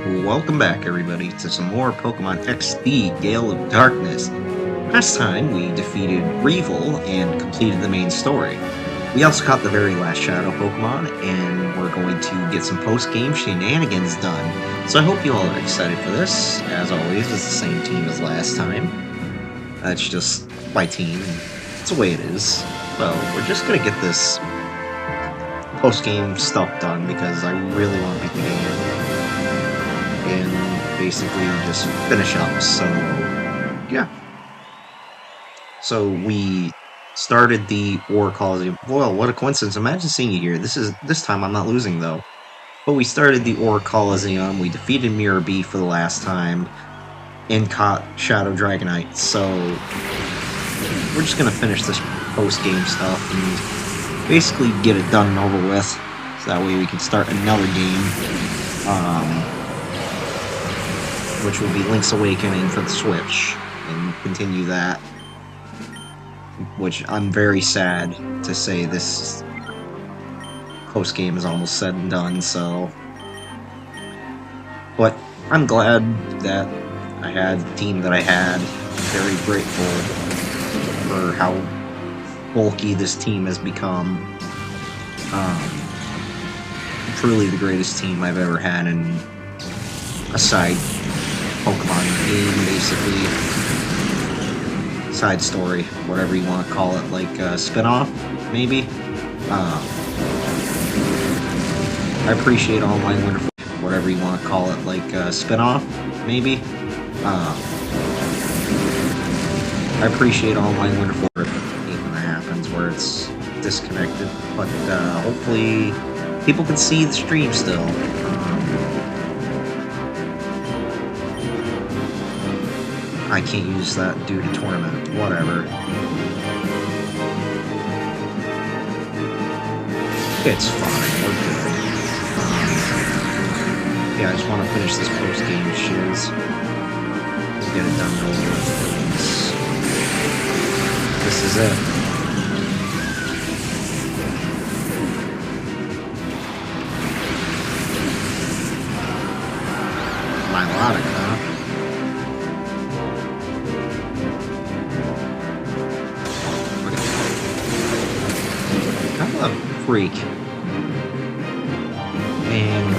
Welcome back, everybody, to some more Pokemon XD Gale of Darkness. Last time, we defeated Revel and completed the main story. We also caught the very last Shadow Pokemon, and we're going to get some post-game shenanigans done. So I hope you all are excited for this. As always, it's the same team as last time. It's just my team, and it's the way it is. So we're just going to get this post-game stuff done because I really want to beat the game and basically just finish up. So yeah, so we started the War Coliseum. Well, what a coincidence. Imagine seeing you here. This time I'm not losing though. But we started the Or Coliseum, we defeated Mirror B for the last time, and caught Shadow Dragonite. So we're just gonna finish this post-game stuff and basically get it done and over with, so that way we can start another game. Which will be Link's Awakening for the Switch, and continue that. Which I'm very sad to say this post-game is almost said and done, so... But I'm glad that I had the team that I had. Very grateful for how bulky this team has become. Truly the greatest team I've ever had in a side Pokemon game, basically. Side story, whatever you want to call it, like a spin-off, maybe? I appreciate all my wonderful, whatever you want to call it, like a spin-off, maybe? I appreciate all my wonderful when that happens, where it's disconnected, but hopefully people can see the stream still. I can't use that due to tournament. Whatever. It's fine. We're good. Yeah, I just want to finish this post-game shiz. Get it done over with. This is it. Milotic, huh? Freak. And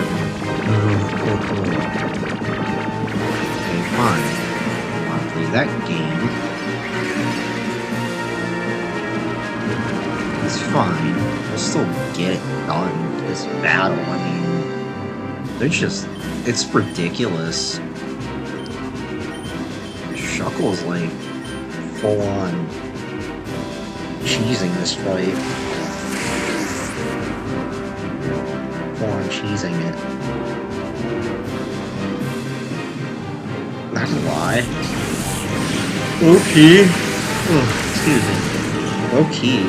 okay, fine. I want to play that game. It's fine. We'll still get it done. This battle, I mean, they're just, it's ridiculous. Shuckle's like full on cheesing this fight. On cheesing it. Not gonna lie. Okay. Oh, excuse me. Okay.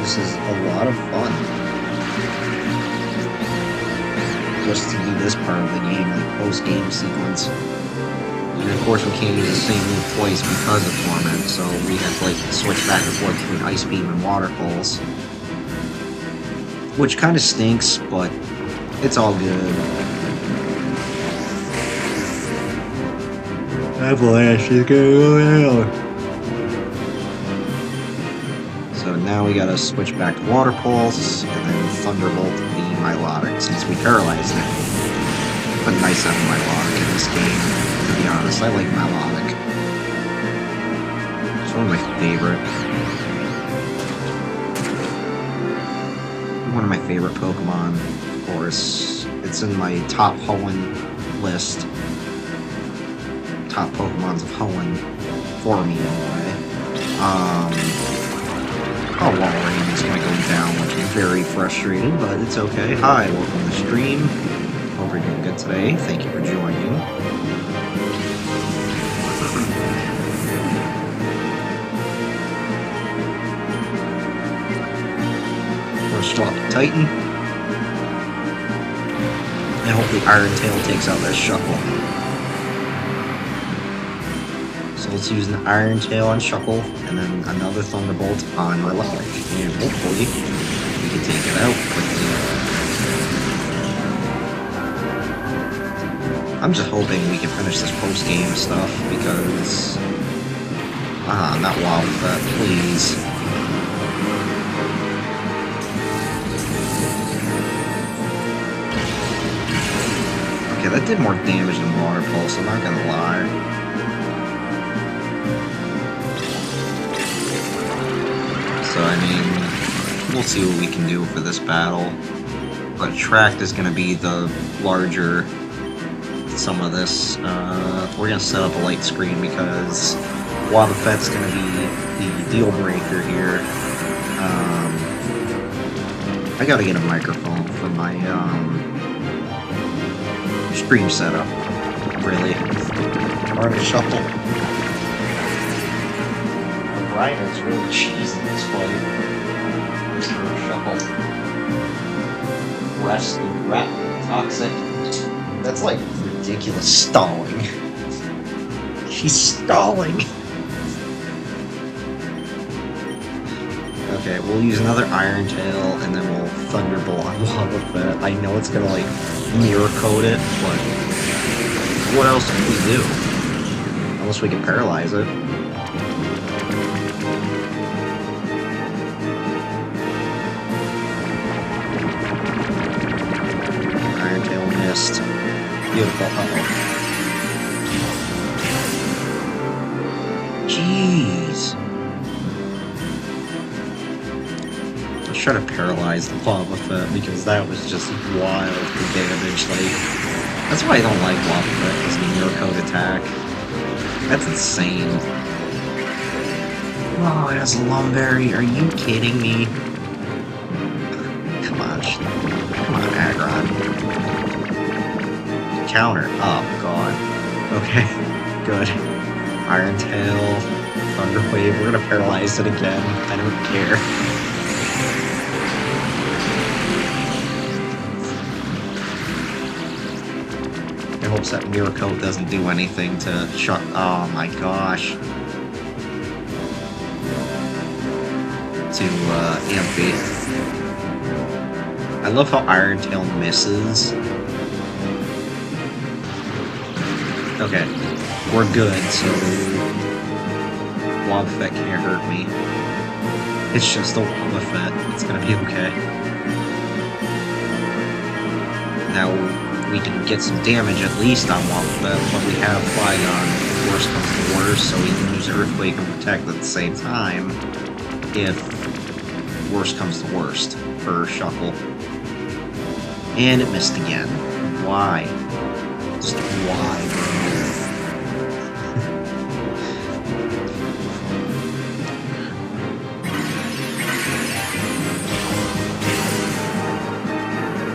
This is a lot of fun. Just to do this part of the game, like post-game sequence. And of course we can't use the same move twice because of Torment, so we have to like switch back and forth between Ice Beam and Water Pulse. Which kind of stinks, but it's all good. Avalanche is going out. So now we gotta switch back to Water Pulse, and then Thunderbolt the Milotic, since we paralyzed it. But nice having Milotic in this game, to be honest. I like Milotic. It's one of my favorite. One of my favorite Pokemon, of course. It's in my top Hoenn list. Top Pokemons of Hoenn, for me anyway. Walrein is gonna go down, which is very frustrating, but it's okay. Hi, welcome to the stream. Hope you're doing good today. Thank you for joining. Swap to Titan. And hopefully Iron Tail takes out that Shuckle. So let's use an Iron Tail on Shuckle, and then another Thunderbolt on Milotic. And hopefully we can take it out quickly. I'm just hoping we can finish this post-game stuff because... not Wildfet, please. Okay, that did more damage than Water Pulse, I'm not gonna lie. So, I mean, we'll see what we can do for this battle. But Attract is gonna be the larger some of this. We're gonna set up a light screen because Wildfet's gonna be the deal breaker here. I gotta get a microphone for my stream setup. Really, or to shuffle. Brian is really cheesy this fight. Shuffle. Rest and rat toxic. That's like ridiculous stalling. She's stalling. Okay, we'll use another Iron Tail and then we'll Thunderbolt on Wildfet. I know it's gonna like mirror code it, but what else can we do? Unless we can paralyze it. Iron Tail missed. Beautiful. Jeez. Let's try to paralyze the Wildfet because that was just wild for damage. Like, that's why I don't like Wildfet, is the mirror code attack. That's insane. Oh, it has a Lumberry. Are you kidding me? Come on, Aggron. Counter. Oh, God. Okay, good. Iron Tail, Thunder Wave. We're gonna paralyze it again. I don't care. I hope that Mirror Coat doesn't do anything to shut. Oh my gosh. To Amphi. I love how Iron Tail misses. Okay, we're good, so Wildfet can't hurt me. It's just a Wildfet. It's gonna be okay. Now we can get some damage at least on Wildfet, but we have Flygon if worst comes to worst, so we can use Earthquake and Protect at the same time if worst comes to worst for Shuckle. And it missed again. Why? Just why, bro?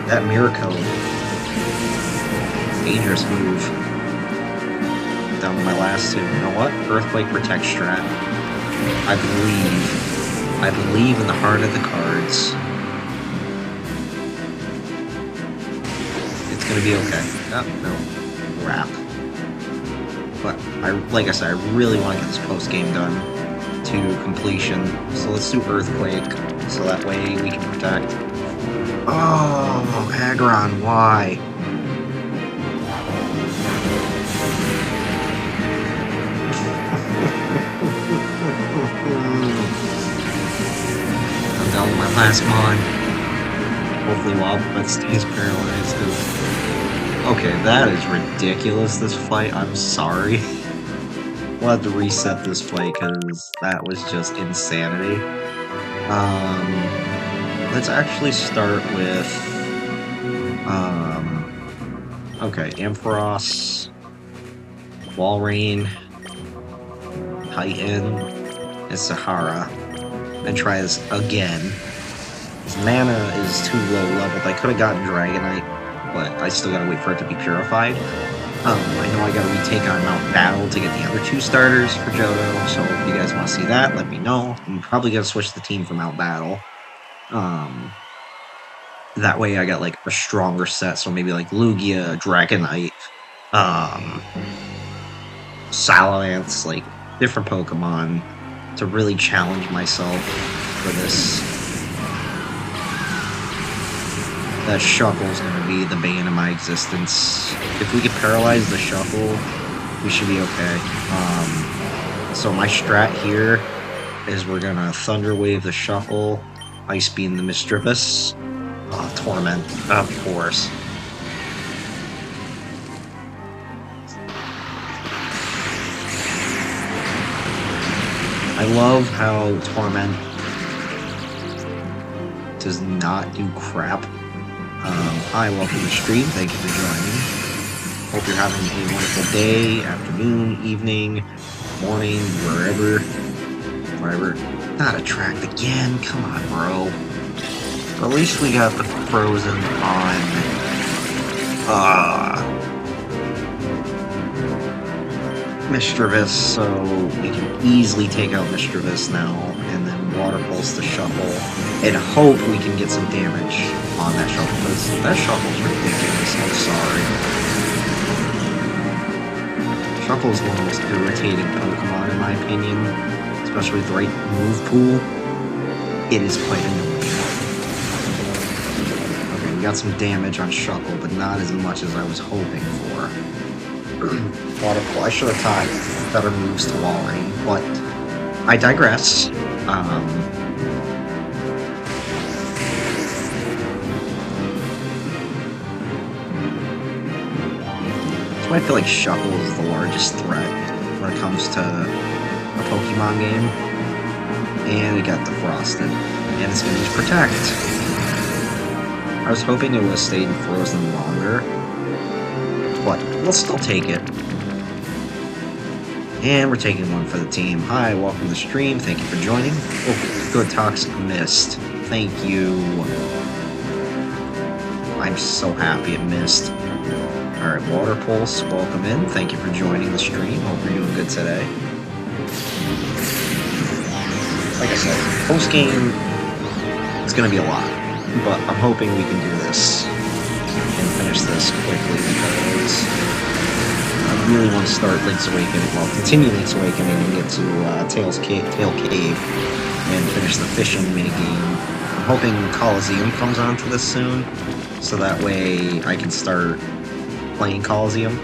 That Mirror Code. Dangerous move. Down to my last two. You know what? Earthquake Protect strat. I believe in the heart of the cards. It's gonna be okay. Oh, no. Wrap. But, like I said, I really want to get this post-game done to completion. So let's do Earthquake, so that way we can protect. Oh, Aggron, why? I'm down with my last mon. Hopefully Wildfet stays paralyzed. Okay, that is ridiculous, this fight. I'm sorry. We'll have to reset this fight because that was just insanity. Let's actually start with, okay, Ampharos, Walrein, Titan, and Sahara, and try this again. His mana is too low leveled. I could have gotten Dragonite, but I still gotta wait for it to be purified. I know I gotta retake on Mount Battle to get the other two starters for Johto, so if you guys want to see that, let me know. I'm probably gonna switch the team for Mount Battle. That way I got like a stronger set, so maybe like Lugia, Dragonite, Salamence, like different Pokemon to really challenge myself for this that Shuckle's gonna be the bane of my existence. If we can paralyze the Shuckle, we should be okay. So my strat here is we're gonna Thunder Wave the Shuckle, Ice Beam the Mischievous, Torment, of course. I love how Torment does not do crap. Hi, welcome to the stream. Thank you for joining. Hope you're having a wonderful day, afternoon, evening, morning, wherever. Not attract again. Come on, bro. But at least we got the frozen on. Mischievous, so we can easily take out Mischievous now, and then Water Pulse the Shuckle, and hope we can get some damage on that Shuckle, because that Shuckle's ridiculous, I'm sorry. Shuckle is one of the most irritating Pokemon in my opinion, especially with the right move pool. It is quite annoying. Okay, we got some damage on Shuckle, but not as much as I was hoping for. Waterfall. I should have taught better moves to Walrein, but I digress. That's why I feel like Shuckle is the largest threat when it comes to a Pokemon game. And it got defrosted. And it's gonna use Protect. I was hoping it would have stayed frozen longer, but we'll still take it. And we're taking one for the team. Hi, welcome to the stream. Thank you for joining. Oh, good Toxic missed. Thank you. I'm so happy it missed. Alright, Water Pulse, welcome in. Thank you for joining the stream. Hope you're doing good today. Like I said, post-game, it's going to be a lot. But I'm hoping we can do this and finish this quickly because I really want to start Link's Awakening, well, continue Link's Awakening and get to Tail Cave and finish the fishing minigame. I'm hoping Coliseum comes onto this soon, so that way I can start playing Coliseum.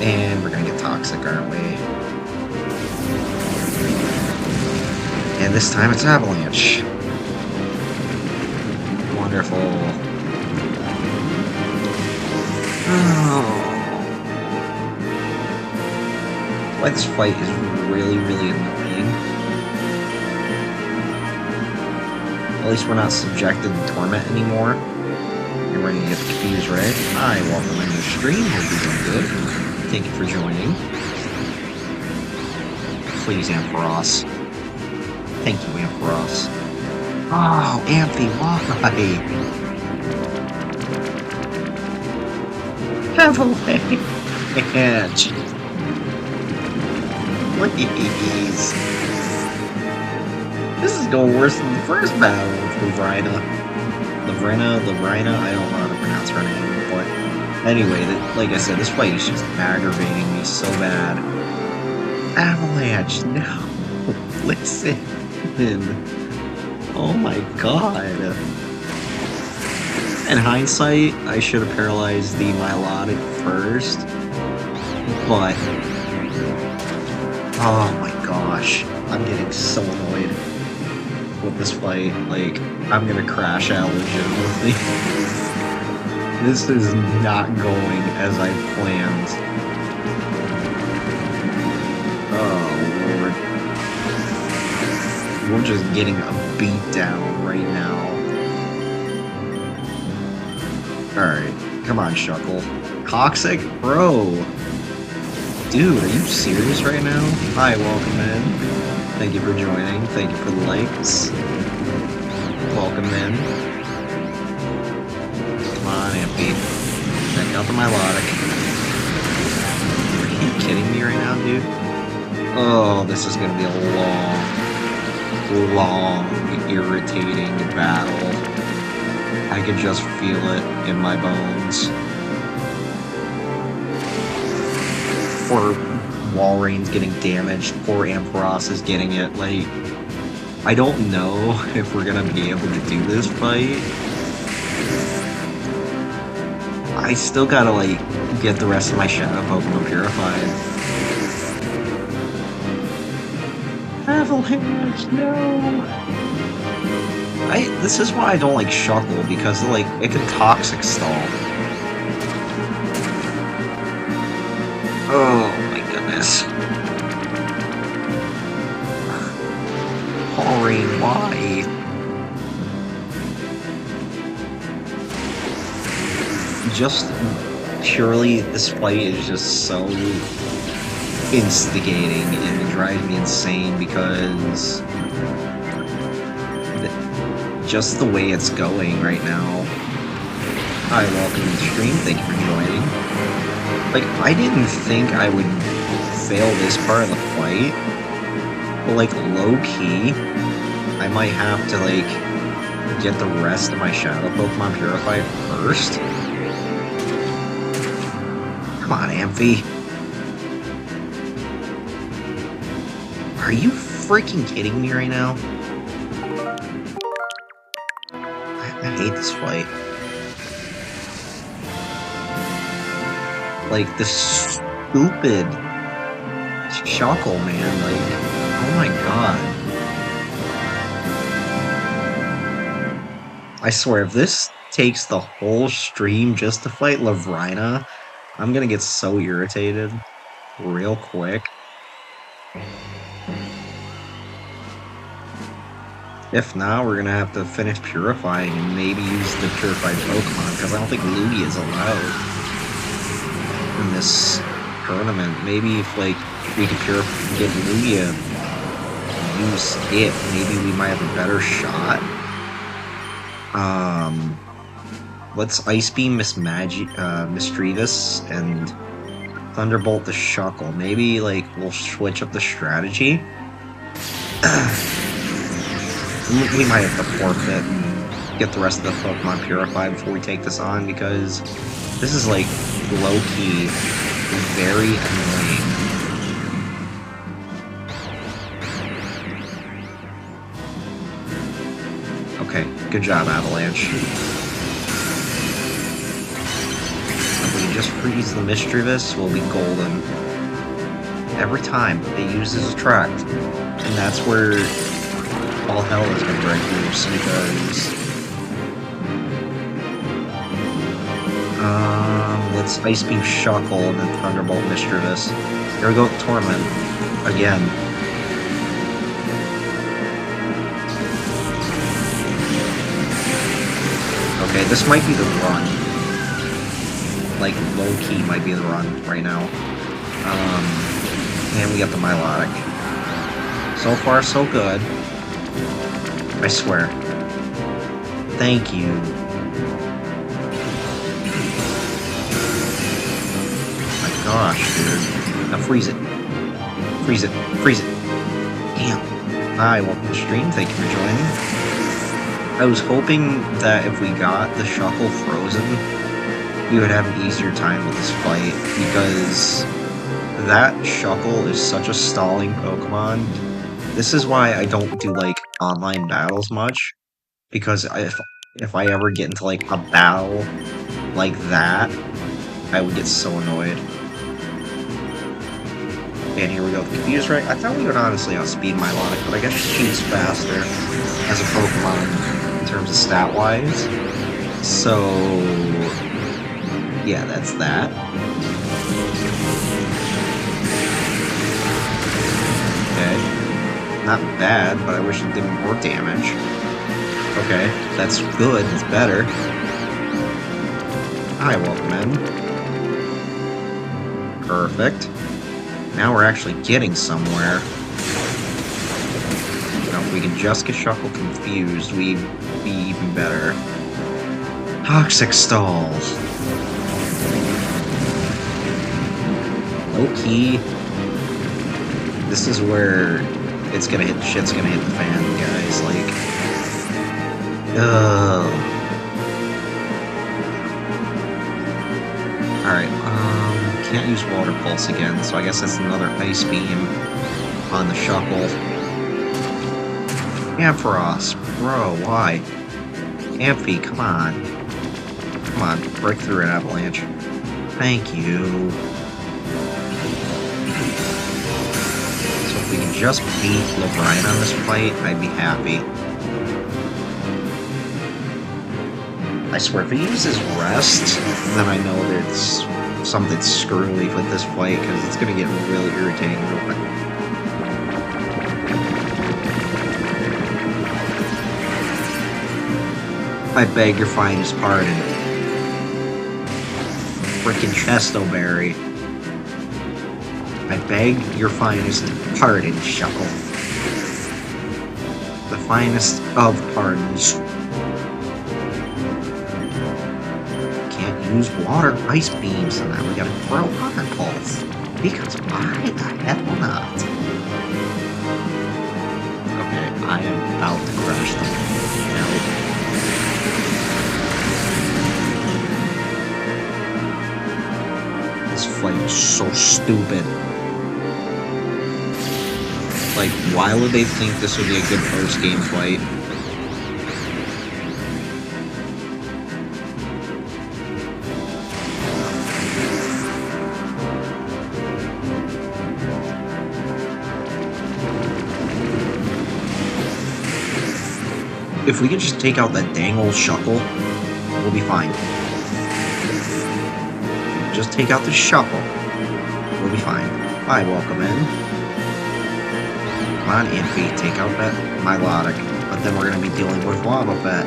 And we're gonna get Toxic, aren't we? And this time it's Avalanche. Wonderful. Oh. Why this fight is really, really annoying. At least we're not subjected to Torment anymore. You're ready to get the confused, right? Hi, welcome into the stream. Hope you're doing good. Thank you for joining. Please, Ampharos. Thank you, Ampharos. Oh, Amphi, why? Avalanche! Please. This is going worse than the first battle with Lavrina. Lavrina, I don't know how to pronounce her name, but anyway, like I said, this fight is just aggravating me so bad. Avalanche, no. Listen. Oh my god. In hindsight, I should have paralyzed the Milotic first, but oh my gosh, I'm getting so annoyed with this fight. Like, I'm gonna crash out legitimately. This is not going as I planned. Oh lord. We're just getting a beat down right now. Alright, come on, Shuckle. Toxic? Bro! Dude, are you serious right now? Hi, welcome in. Thank you for joining. Thank you for the likes. Welcome in. Come on, Ampy. Check out the Milotic. Are you kidding me right now, dude? Oh, this is gonna be a long, irritating battle. I could just feel it in my bones. Poor Walrein's getting damaged. Poor Ampharos is getting it. Like, I don't know if we're gonna be able to do this fight. I still gotta, like, get the rest of my Shadow Pokemon purified. Avalanche, no! This is why I don't like Shuckle, because, like, it can Toxic Stall. Oh my goodness. Maureen, why? Just purely, this fight is just so instigating and it drives me insane because just the way it's going right now. Hi, welcome to the stream. Thank you for joining. Like, I didn't think I would fail this part of the fight, but like low-key, I might have to like get the rest of my Shadow Pokemon purified first. Come on, Amphi. Are you freaking kidding me right now? I hate this fight. Like, this stupid Shuckle, man. Like, oh my god. I swear, if this takes the whole stream just to fight Lavrina, I'm gonna get so irritated real quick. If not, we're gonna have to finish purifying and maybe use the purified Pokemon, because I don't think Lugia is allowed in this tournament. Maybe if, like, we could get Lugia and use it, maybe we might have a better shot. Let's Ice Beam Misdreavus and Thunderbolt the Shuckle. Maybe, like, we'll switch up the strategy. We might have to forfeit and get the rest of the Pokemon purified before we take this on, because this is, like, low-key very annoying. Okay, good job, Avalanche. If we just freeze the Misdreavus, we'll be golden. Every time it uses Attract, and that's where all hell is gonna break loose, because let's Ice Beam Shuckle and then Thunderbolt Misdreavus. Here we go, Torment again. Okay, this might be the run. Like, low-key might be the run right now. And we got the Milotic. So far, so good. I swear. Thank you. My gosh, dude. Now freeze it. Freeze it. Freeze it. Damn. Hi, welcome to the stream. Thank you for joining. I was hoping that if we got the Shuckle frozen, we would have an easier time with this fight, because that Shuckle is such a stalling Pokemon. This is why I don't do, like, online battles much, because if I ever get into, like, a battle like that, I would get so annoyed. And here we go, the Confuse Ray. I thought we would honestly outspeed Milotic, but I guess she's faster as a Pokemon in terms of stat-wise. So yeah, that's that. Okay. Not bad, but I wish it did more damage. Okay, that's good, it's better. Hi, welcome in. Perfect. Now we're actually getting somewhere. Now, if we can just get Shuckle confused, we'd be even better. Toxic Stalls! Low-key, this is where shit's gonna hit the fan, guys, like... Alright, can't use Water Pulse again, so I guess that's another Ice Beam on the Shuckle. Ampharos, bro, why? Amphi, come on. Come on, break through an avalanche. Thank you. So if we can just beat O'Brien on this fight, I'd be happy. I swear, if he uses rest, then I know there's something screwy with this fight, because it's going to get really irritating real quick. I beg your finest pardon. Frickin' Chestoberry. I beg your finest pardon, Shuckle. The finest of pardons. Can't use water ice beams, so now we gotta throw water pulse. Because why the hell not? Okay, I am about to crash them. This fight is so stupid. Like, why would they think this would be a good post-game fight? If we could just take out that dang old Shuckle, we'll be fine. Just take out the Shuckle, we'll be fine. Hi, welcome in. Come on, Amphi, take out that Milotic, but then we're going to be dealing with Wobbuffet.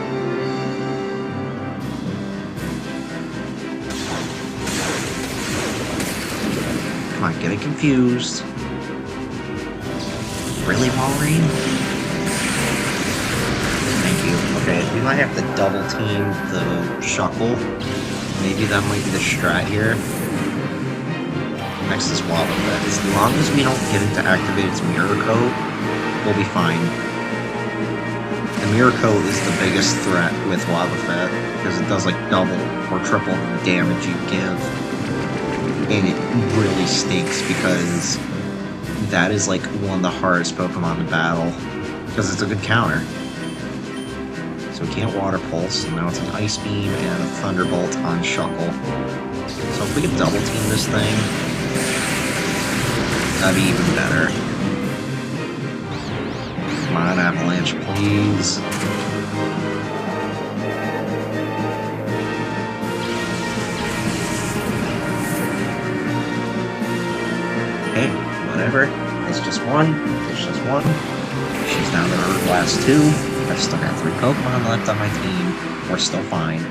Come on, get it confused. Really, Walrein? Thank you. Okay, we might have to double team the Shuckle. Maybe that might be the strat here. Next is Wobbuffet. As long as we don't get it to activate its Mirror Coat, we'll be fine. The Mirror Coat is the biggest threat with Wobbuffet, because it does like double or triple the damage you give. And it really stinks because that is like one of the hardest Pokemon to battle, because it's a good counter. So we can't Water Pulse, and now it's an Ice Beam and a Thunderbolt on Shuckle. So if we could double team this thing, that'd be even better. Come on, Avalanche, please. Okay, whatever. It's just one. It's just one. She's down to her last two. I've still got 3 Pokemon left on my team. We're still fine.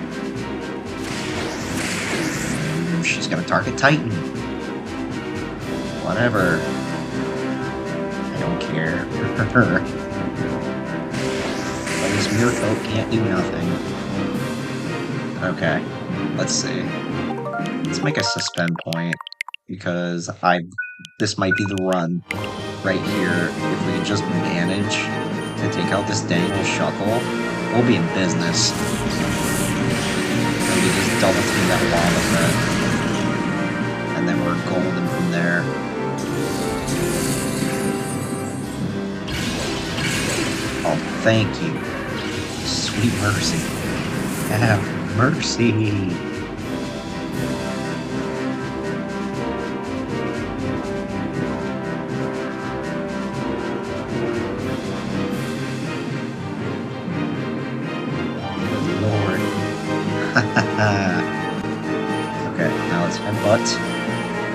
And she's gonna target Titan. Whatever. I don't care. But this Mirror Coat can't do nothing. Okay, let's see. Let's make a suspend point, because this might be the run right here. If we can just manage to take out this dang old Shuckle, we'll be in business. And we just double team that Wobbuffet, and then we're golden from there. Oh, thank you. Sweet mercy. Have mercy. Lord. Okay, now let's Headbutt.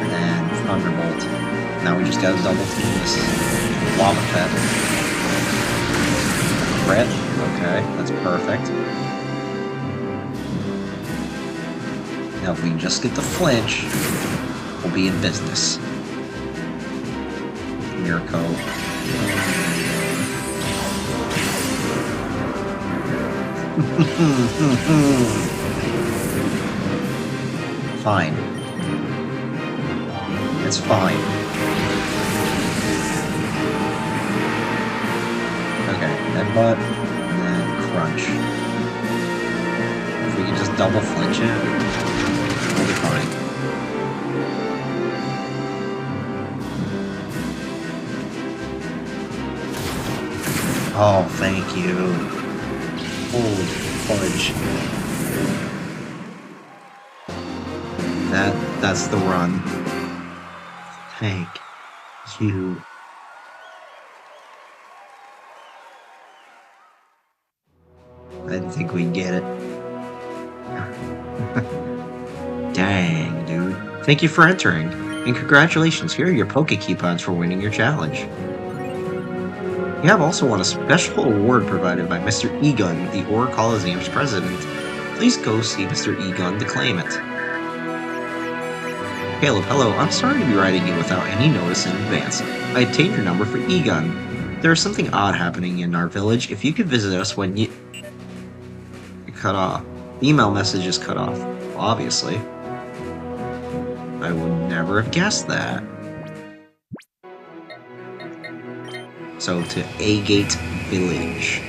And then Thunderbolt. Now we just gotta double team this Wobbuffet. Crit. Okay, that's perfect. Now if we can just get the flinch, we'll be in business. Mirror Coat. Fine. It's fine. Okay, Headbutt, and then Crunch. If we can just double flinch it, we'll be fine. Oh, thank you. Holy fudge. That's the run. Thank you. I didn't think we'd get it. Dang, dude. Thank you for entering, and congratulations, here are your Poke Coupons for winning your challenge. You have also won a special award provided by Mr. Egun, the Ore Coliseum's president. Please go see Mr. Egun to claim it. Caleb, hello. I'm sorry to be writing you without any notice in advance. I obtained your number for Egun. There is something odd happening in our village. If you could visit us when you... You're cut off. The email message is cut off. Obviously. I would never have guessed that. So, to Agate Village.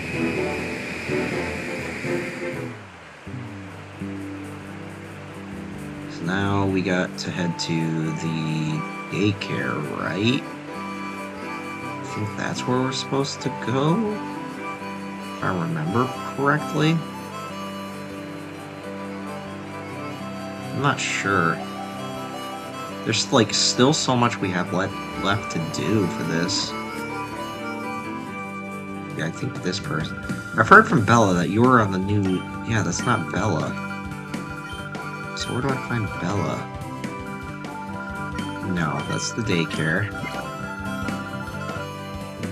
So now we got to head to the daycare, right? I think that's where we're supposed to go, if I remember correctly. I'm not sure. There's like still so much we have left to do for this. Yeah, I think this person. I've heard from Bella that you were on the new... Yeah, that's not Bella. So where do I find Bella? No, that's the daycare.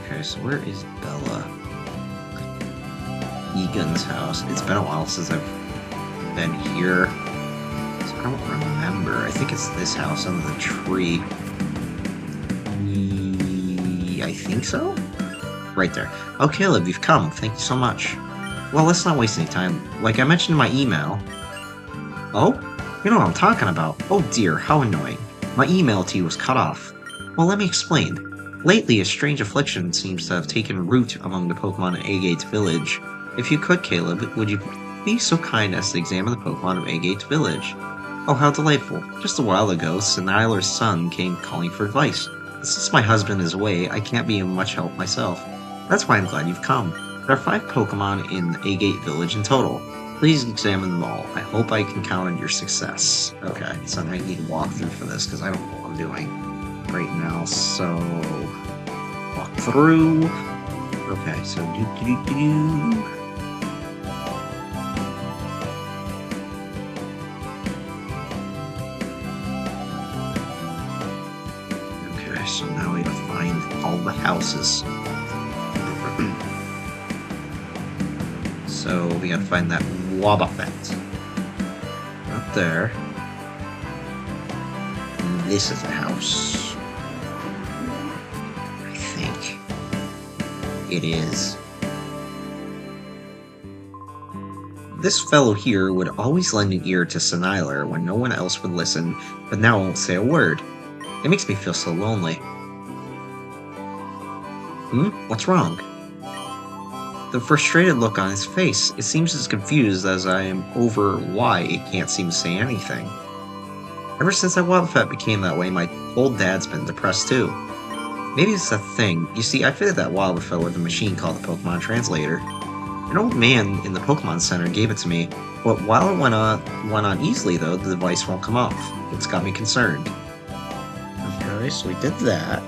Okay, so where is Bella? Egan's house. It's been a while since I've been here. So I don't remember. I think it's this house under the tree. I think so? Right there. Oh, Caleb, you've come. Thank you so much. Well, let's not waste any time. Like I mentioned in my email... Oh? You know what I'm talking about. Oh dear, how annoying. My email to you was cut off. Well, let me explain. Lately, a strange affliction seems to have taken root among the Pokemon in Agate Village. If you could, Caleb, would you be so kind as to examine the Pokemon of Agate Village? Oh, how delightful. Just a while ago, Siniler's son came calling for advice. Since my husband is away, I can't be of much help myself. That's why I'm glad you've come. There are 5 Pokemon in Agate Village in total. Please examine them all. I hope I can count on your success. Okay, so I need to walk through for this because I don't know what I'm doing right now. So, walk through. Okay, so do. Okay, so now we gotta find all the houses. So we gotta find that Wobbuffet. Up there. And this is the house. I think. It is. This fellow here would always lend an ear to Siniler when no one else would listen, but now won't say a word. It makes me feel so lonely. What's wrong? The frustrated look on his face. It seems as confused as I am over why it can't seem to say anything. Ever since that Wobbuffet became that way, my old dad's been depressed too. Maybe it's a thing. You see, I fitted that Wobbuffet with a machine called the Pokemon Translator. An old man in the Pokemon Center gave it to me, but while it went on easily though, the device won't come off. It's got me concerned. Okay, so we did that.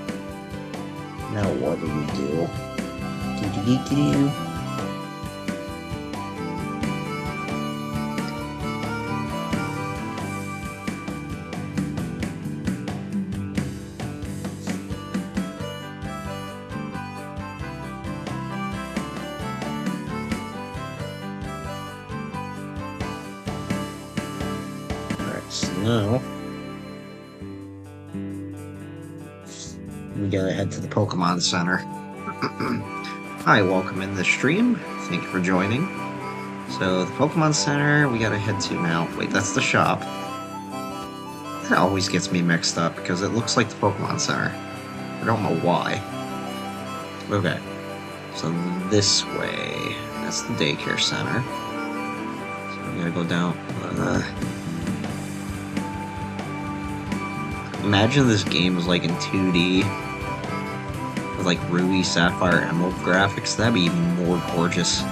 Now what do we do? Do. Now, we gotta head to the Pokemon Center. Hi, welcome in the stream. Thank you for joining. So, the Pokemon Center, we gotta head to now. Wait, that's the shop. That always gets me mixed up because it looks like the Pokemon Center. I don't know why. Okay. So, this way. That's the daycare center. So, we gotta go down. Imagine this game was like in 2D with like Ruby, Sapphire, Emerald graphics. That'd be even more gorgeous.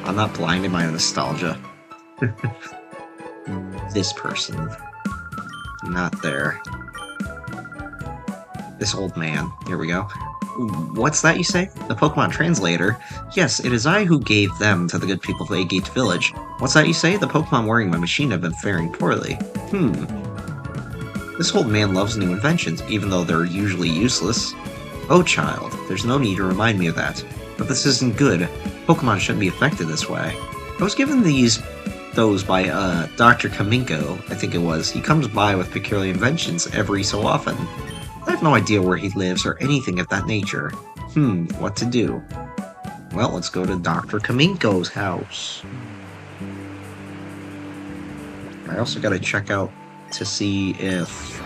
I'm not blinded by nostalgia. this person. Not there. This old man. Here we go. What's that you say? The Pokemon translator? Yes, it is I who gave them to the good people of Agate Village. What's that you say? The Pokemon wearing my machine have been faring poorly. This old man loves new inventions, even though they're usually useless. Oh, child, there's no need to remind me of that. But this isn't good. Pokemon shouldn't be affected this way. I was given those by, Dr. Kaminko, I think it was. He comes by with peculiar inventions every so often. I have no idea where he lives or anything of that nature. What to do? Well, let's go to Dr. Kaminko's house. I also gotta check out to see if,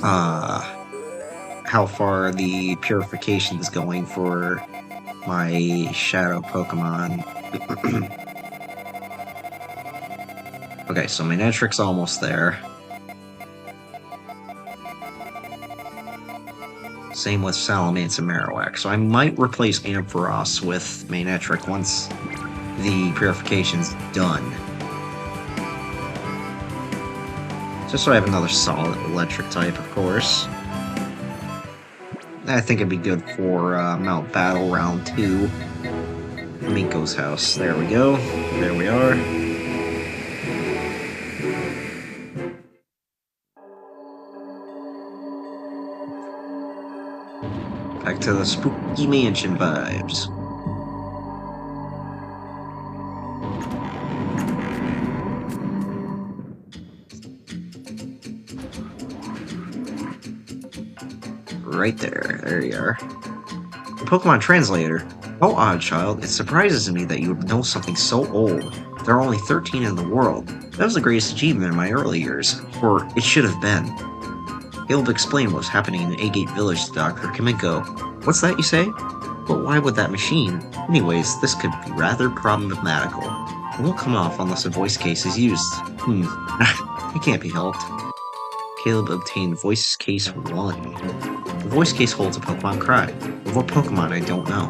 how far the purification is going for my shadow Pokemon. Okay, so my Manectric's almost there. Same with Salamence and Marowak. So I might replace Ampharos with Manectric once the purification's done. Just so I have another solid electric type, of course. I think it'd be good for Mount Battle Round 2. Minko's house. There we go. There we are. Back to the spooky mansion vibes. Right there. There you are. The Pokemon translator. Oh, odd child, it surprises me that you would know something so old. There are only 13 in the world. That was the greatest achievement in my early years. Or it should have been. Caleb explained what was happening in Agate Village to Dr. Kaminko. What's that you say? But why would that machine? Anyways, this could be rather problematical. It won't come off unless a voice case is used. It can't be helped. Caleb obtained Voice Case 1. The voice case holds a Pokemon cry. Of what Pokemon, I don't know.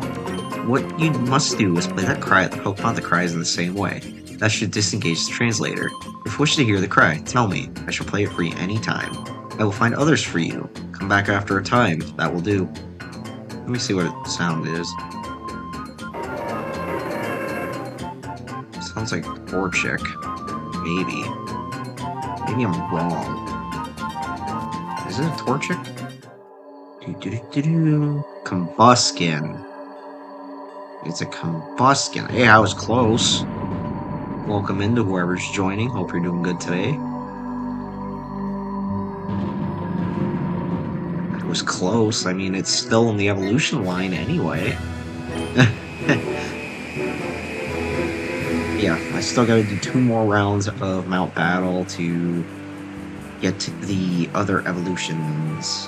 What you must do is play that cry at the Pokemon that cries in the same way. That should disengage the translator. If you wish to hear the cry, tell me. I shall play it for you anytime. I will find others for you. Come back after a time. That will do. Let me see what sound is. Sounds like Torchic. Maybe. Maybe I'm wrong. Is it a Torchic? Combuskin. It's a Combuskin. Hey, I was close. Welcome into whoever's joining. Hope you're doing good today. It was close. I mean, it's still in the evolution line anyway. Yeah, I still gotta do 2 more rounds of Mount Battle to get to the other evolutions.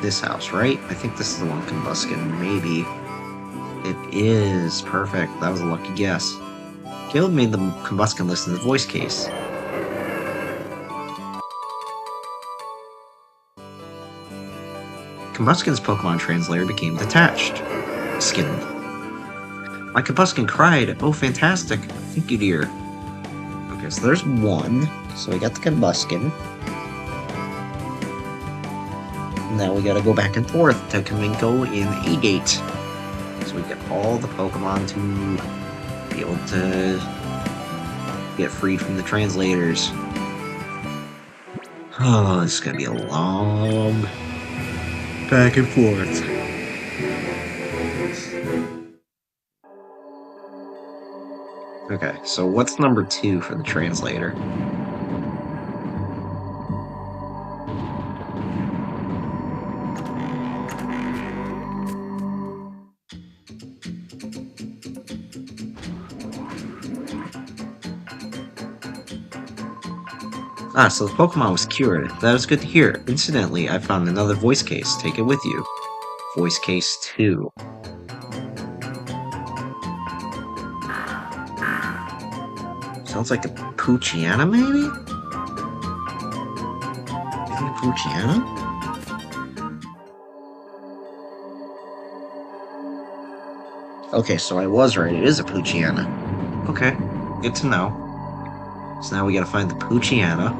This house, right? I think this is the one Combuskin. Maybe. It is. Perfect. That was a lucky guess. Caleb made the Combuskin list in the voice case. Combuskin's Pokemon translator became detached. Skinned. My Combuskin cried. Oh, fantastic. Thank you, dear. Okay, so there's one. So we got the Combuskin. Now we gotta go back and forth to Kaminko in Agate. So we get all the Pokemon to be able to get freed from the translators. Oh, this is gonna be a long back and forth. Okay, so what's number 2 for the translator? Ah, so the Pokemon was cured. That was good to hear. Incidentally, I found another voice case. Take it with you. Voice case 2. Sounds like a Poochyena, maybe? Is it a Poochyena? Okay, so I was right. It is a Poochyena. Okay, good to know. So now we gotta find the Poochyena.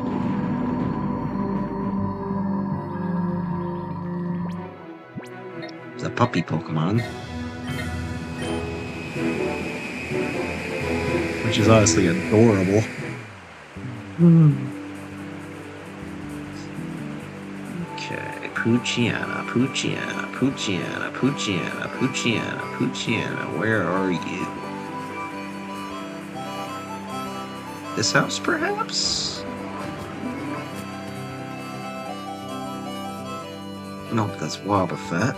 The puppy Pokemon. Which is honestly adorable. Okay, Poochyena, Poochyena, Poochyena, Poochyena, Poochyena, Poochyena, where are you? This house, perhaps? Nope, that's Wobbuffet.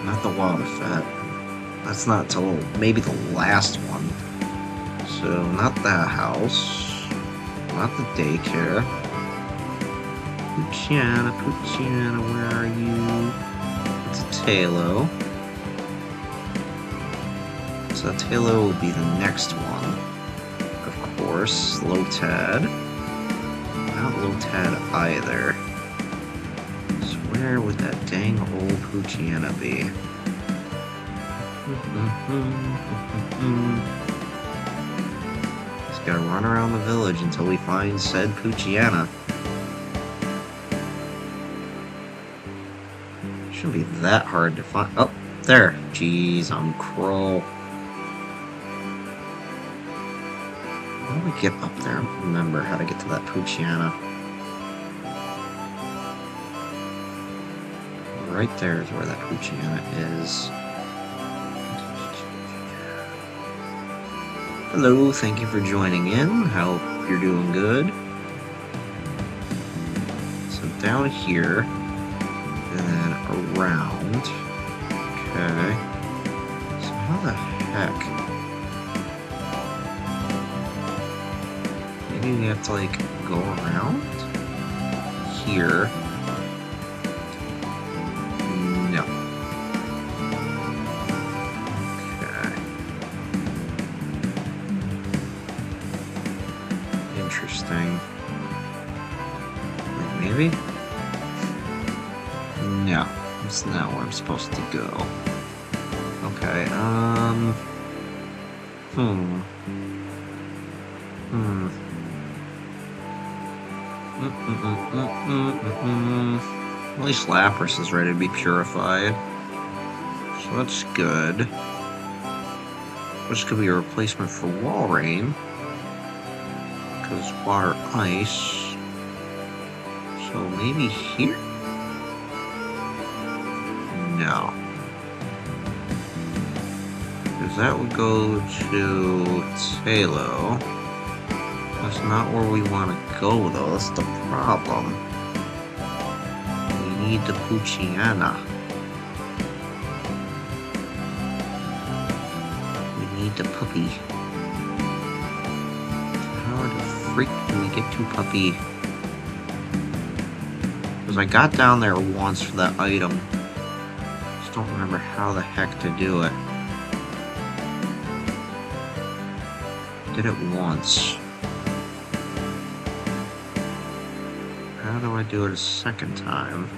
Not the Wobbuffet. That's not till maybe the last one. So, not that house. Not the daycare. Poochyena, Poochyena, where are you? It's a Tailo. So Tailo will be the next one. Of course, Lotad. Not Lotad either. So where would that dang old Poochyena be? Just gotta run around the village until we find said Poochyena. Shouldn't be that hard to find. Oh, there. Jeez, I'm Crow. How do we get up there? I don't remember how to get to that Poochyena. Right there is where that Poochyena is. Hello, thank you for joining in. Hope you're doing good. So down here, and then around. Okay. So how the heck? Maybe we have to like go around here. No. Okay. Interesting. Like maybe? No, it's not where I'm supposed to go. Okay, At least Lapras is ready to be purified. So that's good. This could be a replacement for Walrein. Because water, ice. So maybe here? No. Because that would go to Tailo. That's not where we want to go, though. That's the problem. We need the Poochyena. We need the puppy. How the freak do we get to puppy? Because I got down there once for that item. Just don't remember how the heck to do it. Did it once. How do I do it a second time?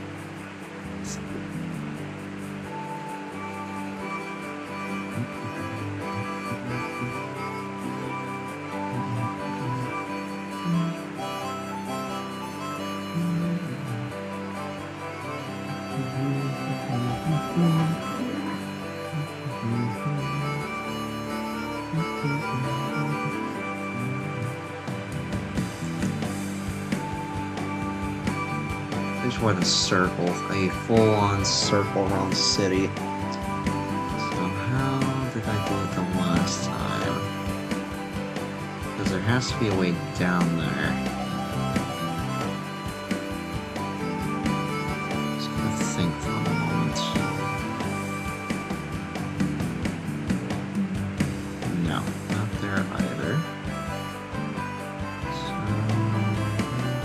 I just went a circle, a full-on circle around the city. So how did I do it the last time? Because there has to be a way down there. Just gonna think for a moment. No, not there either. So I'm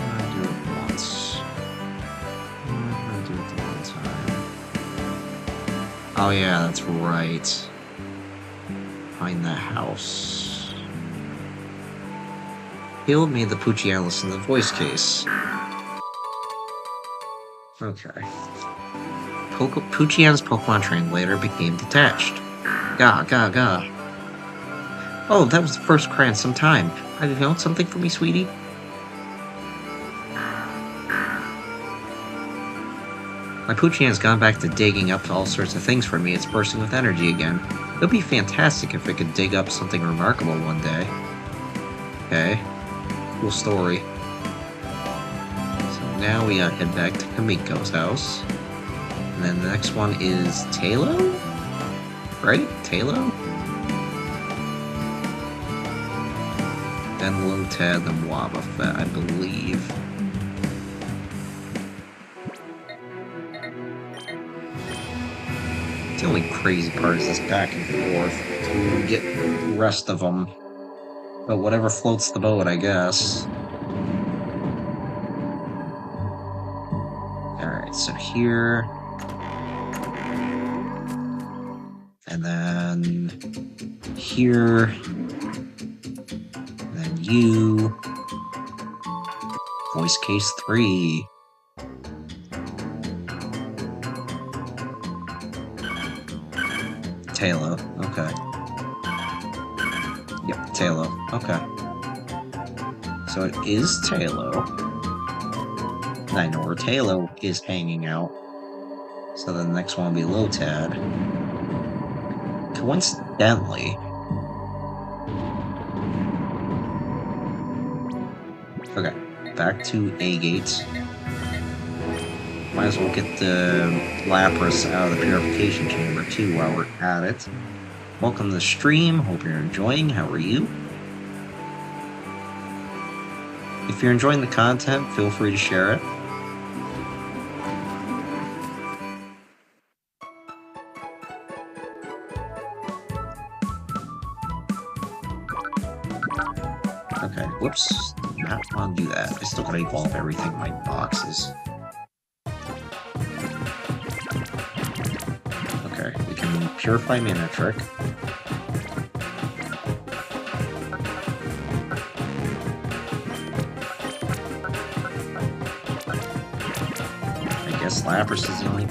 gonna do it once. Oh yeah, that's right. Find that house. He'll made the Poochyena in the voice case. Okay. Poochyena's Pokemon train later became detached. Gah, gah, gah. Oh, that was the first cry in some time. Have you found something for me, sweetie? My Poochie has gone back to digging up all sorts of things for me. It's bursting with energy again. It would be fantastic if it could dig up something remarkable one day. Okay. Cool story. So now we gotta head back to Kamiko's house. And then the next one is Talo? Right? Talo? Then Lotad, then Wobbuffet, I believe. The only crazy part is this back and forth to get the rest of them. But whatever floats the boat, I guess. Alright, so here. And then here. And then you. Voice case 3. Talo, okay. Yep, Talo, okay. So it is Talo. And I know where Talo is hanging out. So then the next one will be Lotad. Coincidentally... Okay, back to Agate. Might as well get the Lapras out of the purification chamber too while we're at it. Welcome to the stream, hope you're enjoying, how are you? If you're enjoying the content, feel free to share it. Okay, whoops, did not want to do that. I still gotta evolve everything in my boxes. Okay, we can purify Manectric. I guess Lapras is the only...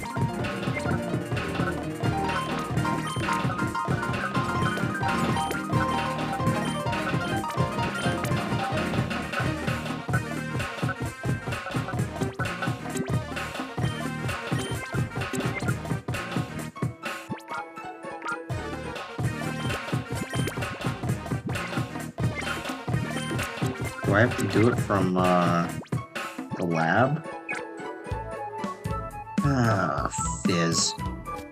Do I have to do it from, the lab? Ah, fizz.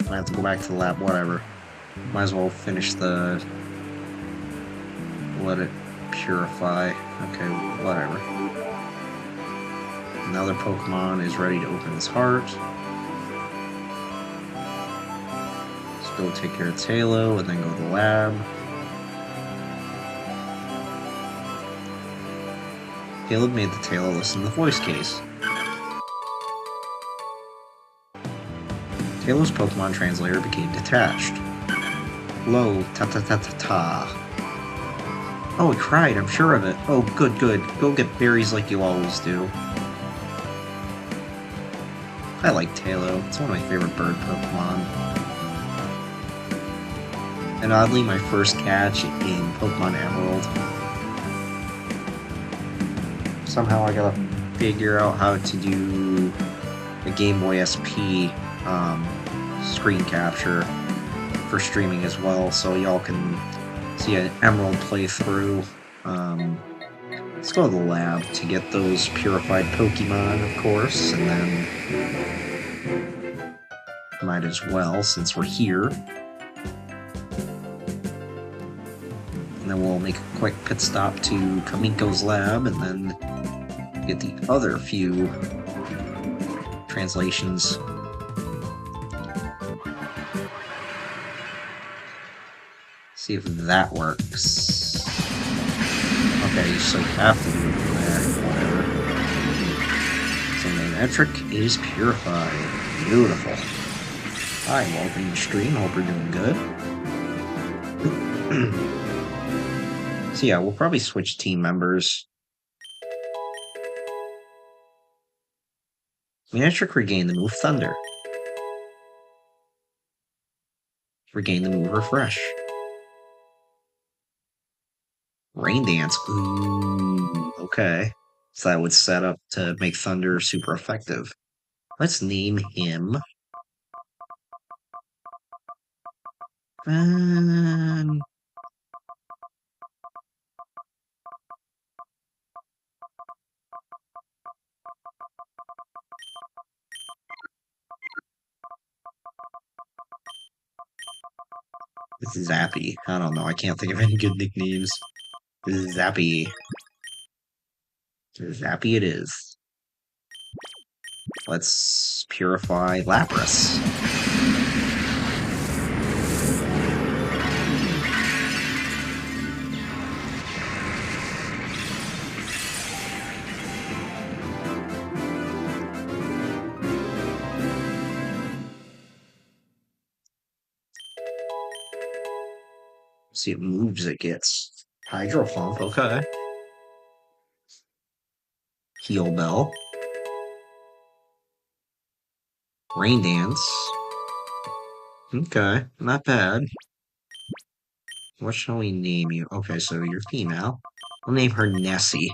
I have to go back to the lab, whatever. Might as well finish the... Let it purify. Okay, whatever. Another Pokemon is ready to open his heart. Let's go take care of Talo and then go to the lab. Caleb made the Talo listen to the voice case. Talo's Pokemon translator became detached. Lo, ta-ta-ta-ta-ta. Oh, it cried, I'm sure of it. Oh, good, good. Go get berries like you always do. I like Talo. It's one of my favorite bird Pokemon. And oddly, my first catch in Pokemon Emerald. Somehow I gotta figure out how to do the Game Boy SP screen capture for streaming as well, so y'all can see an Emerald playthrough. Let's go to the lab to get those purified Pokemon, of course, and then might as well, since we're here. And then we'll make a quick pit stop to Kamiko's lab, and then get the other few translations. See if that works. Okay, so you have to do it from there, whatever. So Manectric is purified. Beautiful. Hi, welcome to the stream, hope you're doing good. So yeah, we'll probably switch team members. Manectric regained the move Thunder. Regain the move Refresh. Rain Dance. Ooh, okay. So that would set up to make Thunder super effective. Let's name him. Um, Zappy. I don't know. I can't think of any good nicknames. Zappy. Zappy it is. Let's purify Lapras. See what moves it gets. Hydro Pump, okay. Heal Bell. Rain Dance. Okay, not bad. What shall we name you? Okay, so you're female. We'll name her Nessie.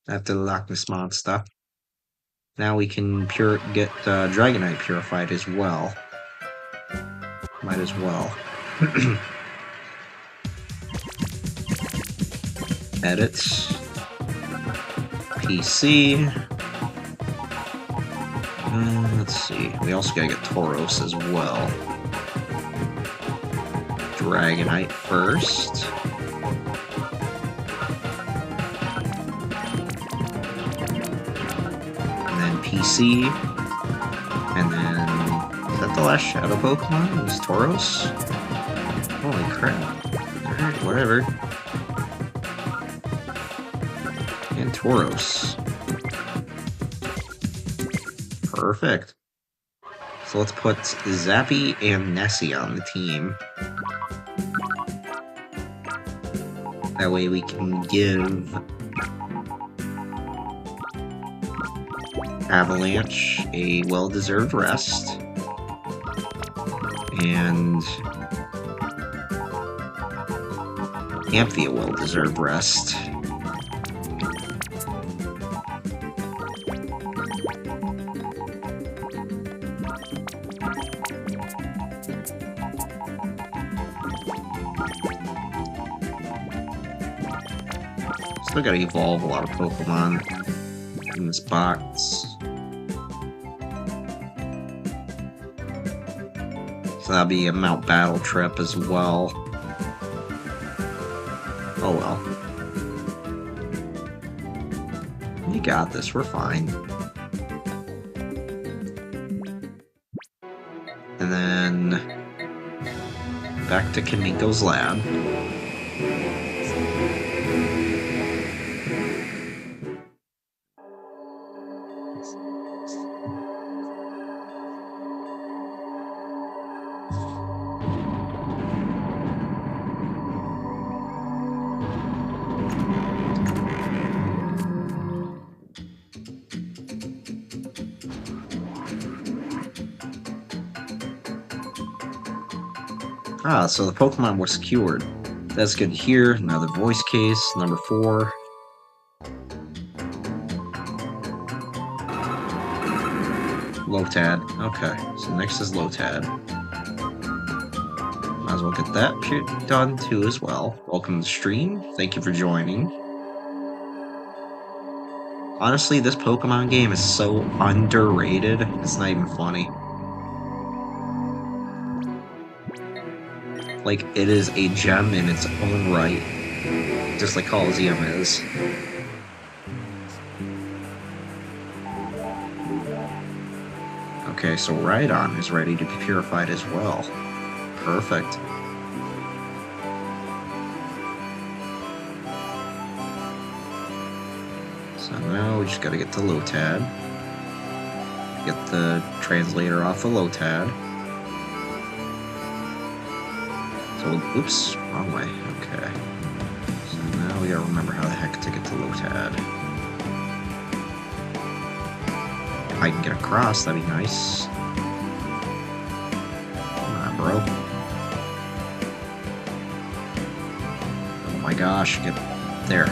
After the Loch Ness Monster. Now we can get Dragonite purified as well. Might as well. Edits. PC. Let's see. We also gotta get Tauros as well. Dragonite first. And then PC. And then... Is that the last Shadow Pokemon? Is Tauros? Holy crap. Alright, whatever. And Tauros. Perfect. So let's put Zappy and Nessie on the team. That way we can give Avalanche a well-deserved rest. And Amphi a well-deserved rest. Still gotta evolve a lot of Pokemon in this box. So that'll be a Mount Battle trip as well. Oh well. You got this, we're fine. And then back to Kaniko's lab. Ah, so the Pokemon were secured. That's good to hear. Another voice case, number 4. Lotad. Okay, so next is Lotad. Might as well get that shit done too as well. Welcome to the stream. Thank you for joining. Honestly, this Pokemon game is so underrated. It's not even funny. Like, it is a gem in its own right. Just like Coliseum is. Okay, so Rhydon is ready to be purified as well. Perfect. So now we just gotta get to Lotad. Get the translator off of Lotad. So, oops, wrong way. Okay. So now we gotta remember how the heck to get to Lotad. If I can get across, that'd be nice. Come bro. Oh my gosh, get there.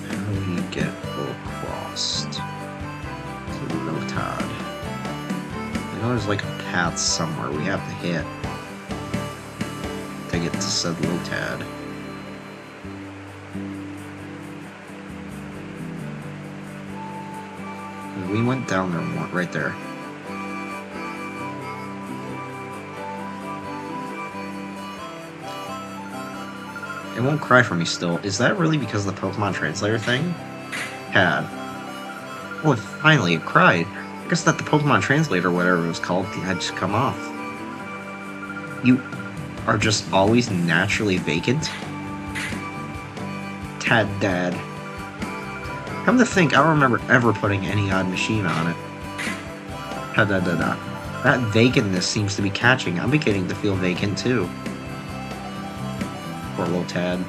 How do we get across to Lotad? I know there's like a path somewhere we have to hit to get to said Lotad. We went down there right there. It won't cry for me still. Is that really because of the Pokemon Translator thing? Had. Oh, finally, it cried. I guess that the Pokemon Translator, whatever it was called, had just come off. You are just always naturally vacant? Tad Dad. Come to think, I don't remember ever putting any odd machine on it. Da-da-da-da. That vacantness seems to be catching. I'm beginning to feel vacant too. Poor little Tad.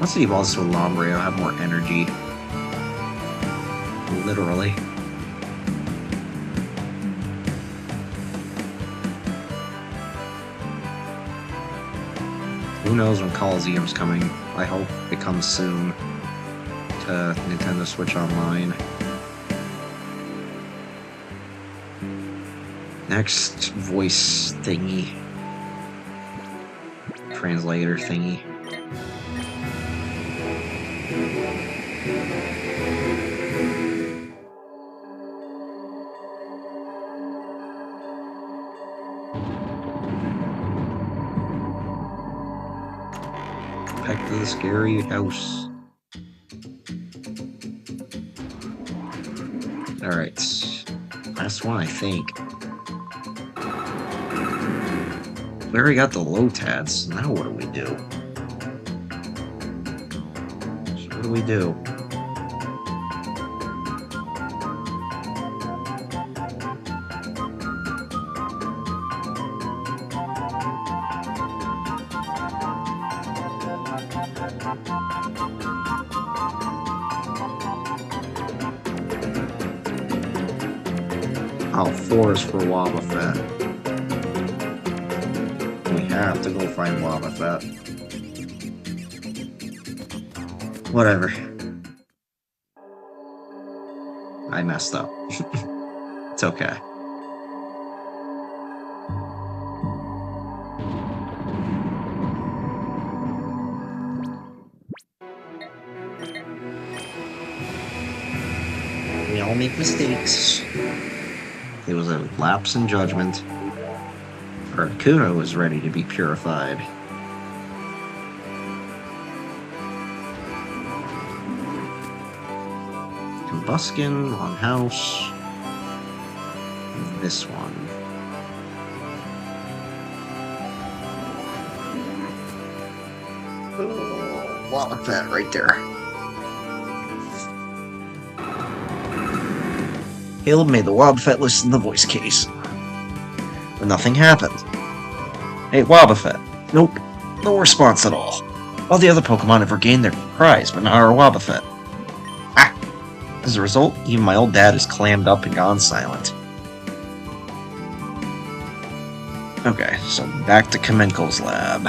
Once it evolves to a Lombre, I'll have more energy. Literally. Who knows when Coliseum's coming? I hope it comes soon to Nintendo Switch Online. Next voice thingy. Translator thingy. Back to the scary house. Alright. Last one, I think. We already got the Lotads. Now what do we do? So what do we do? Oh, 4 is for Wobbuffet. We have to go find Wobbuffet. Whatever. I messed up. It's okay. We all make mistakes. It was a lapse in judgment. Articuno was ready to be purified. Combuskin, Longhouse. And this one. Oh, Wobbuffet right there. Caleb made the Wobbuffet list in the voice case. But nothing happened. Hey, Wobbuffet. Nope. No response at all. All the other Pokemon have regained their prize, but not our Wobbuffet. Ah! As a result, even my old dad is clammed up and gone silent. Okay, so back to Kamenko's lab.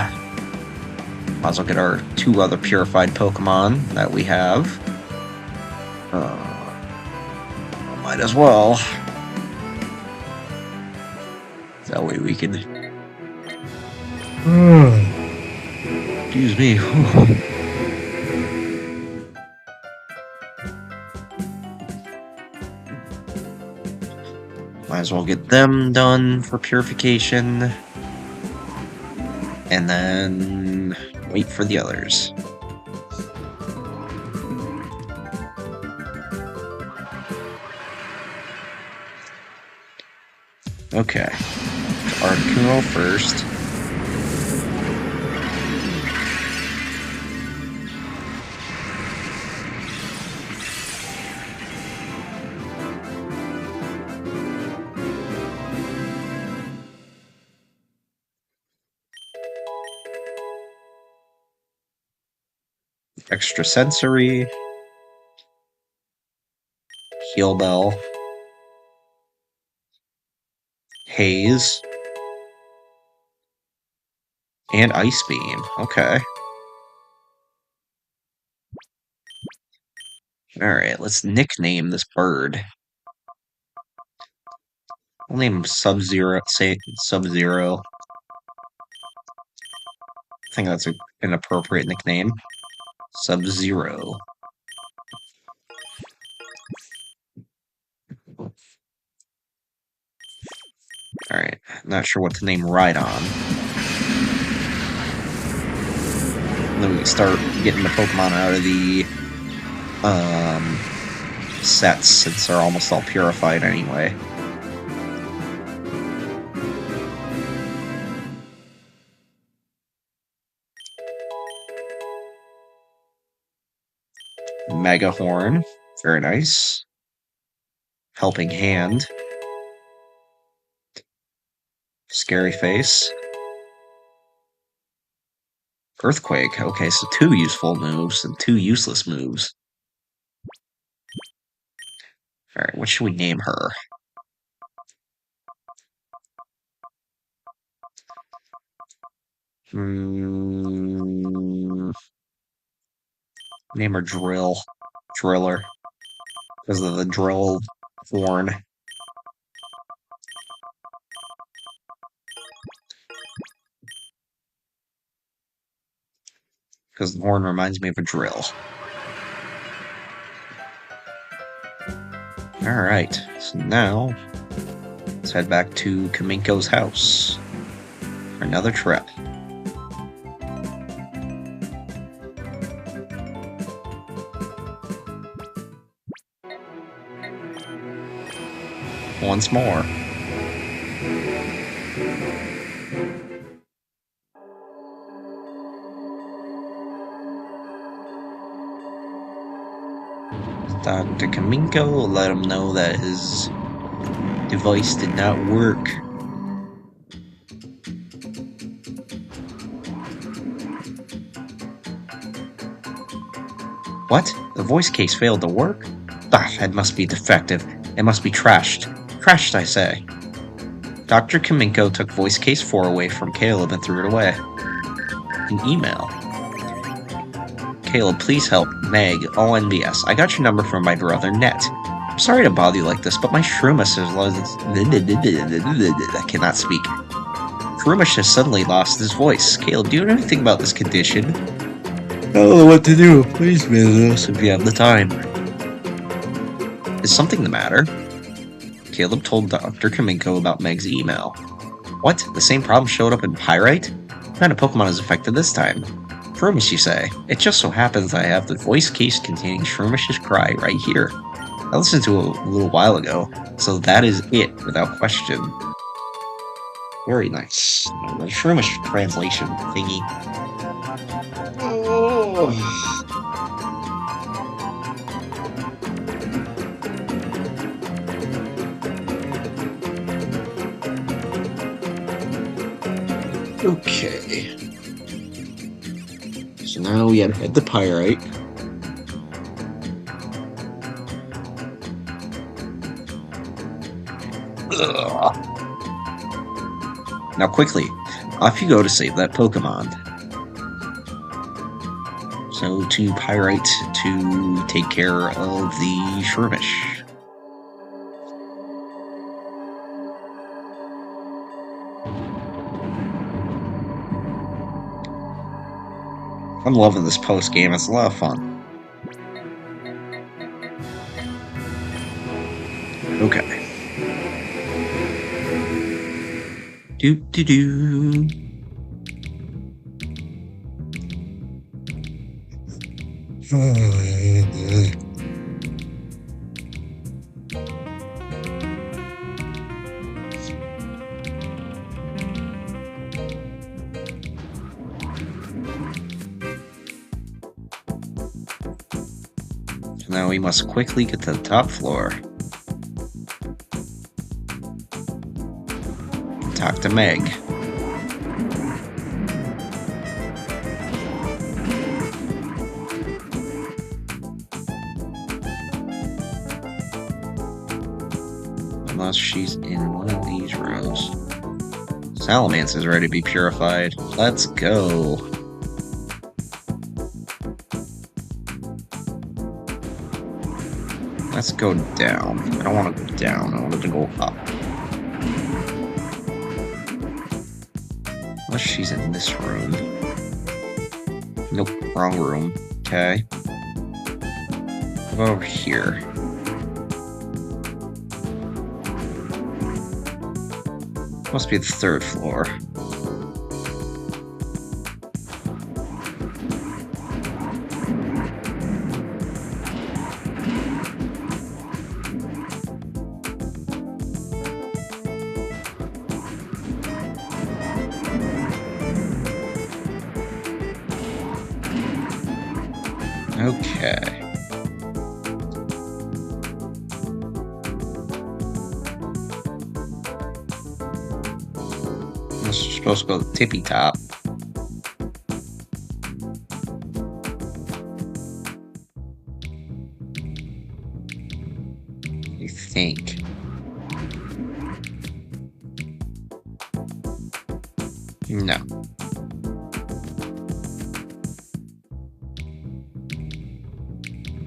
Might as well get our 2 other purified Pokemon that we have. Might as well. That way we can... Excuse me. Might as well get them done for purification. And then wait for the others. Okay. Articuno first. Extrasensory. Heal Bell. Haze. And Ice Beam. Okay. Alright, let's nickname this bird. I'll name him Sub-Zero. Say Sub-Zero. I think that's an appropriate nickname. Sub-Zero. Alright, not sure what to name Rhydon. And then we can start getting the Pokemon out of the sets, since they're almost all purified anyway. Mega Horn, very nice. Helping Hand. Scary Face. Earthquake. Okay, so 2 useful moves and 2 useless moves. Alright, what should we name her? Name her Drill. Driller. Because of the drill horn. Because the horn reminds me of a drill. Alright, so now let's head back to Kaminko's house for another trip. Once more. Dr. Kaminko let him know that his device did not work. What? The voice case failed to work? Ah, it must be defective. It must be trashed. Trashed, I say. Dr. Kaminko took voice case 4 away from Caleb and threw it away. An email. Caleb, please help. Meg, all NBS. I got your number from my brother, Net. I'm sorry to bother you like this, but my Shroomish has lost I cannot speak. Shroomish has suddenly lost his voice. Caleb, do you know anything about this condition? I don't know what to do. Please visit us if you have the time. Is something the matter? Caleb told Dr. Kaminko about Meg's email. What? The same problem showed up in Pyrite? What kind of Pokemon is affected this time? Shroomish, you say? It just so happens I have the voice case containing Shroomish's cry right here. I listened to it a little while ago, so that is it, without question. Very nice. The Shroomish translation thingy. Oh. Okay. So now we gotta head to Pyrite. Ugh. Now quickly, off you go to save that Pokemon. So to Pyrite to take care of the Shroomish. I'm loving this post-game, it's a lot of fun. Okay. Do-do-do. Now we must quickly get to the top floor. Talk to Meg. unless she's in one of these rows. Salamence is ready to be purified. Let's go. Let's go down. I don't want to go down. I want it to go up. Unless she's in this room. Nope, wrong room. Okay. How about over here? Must be the third floor. Okay. We're supposed to go to the tippy top. I think. No.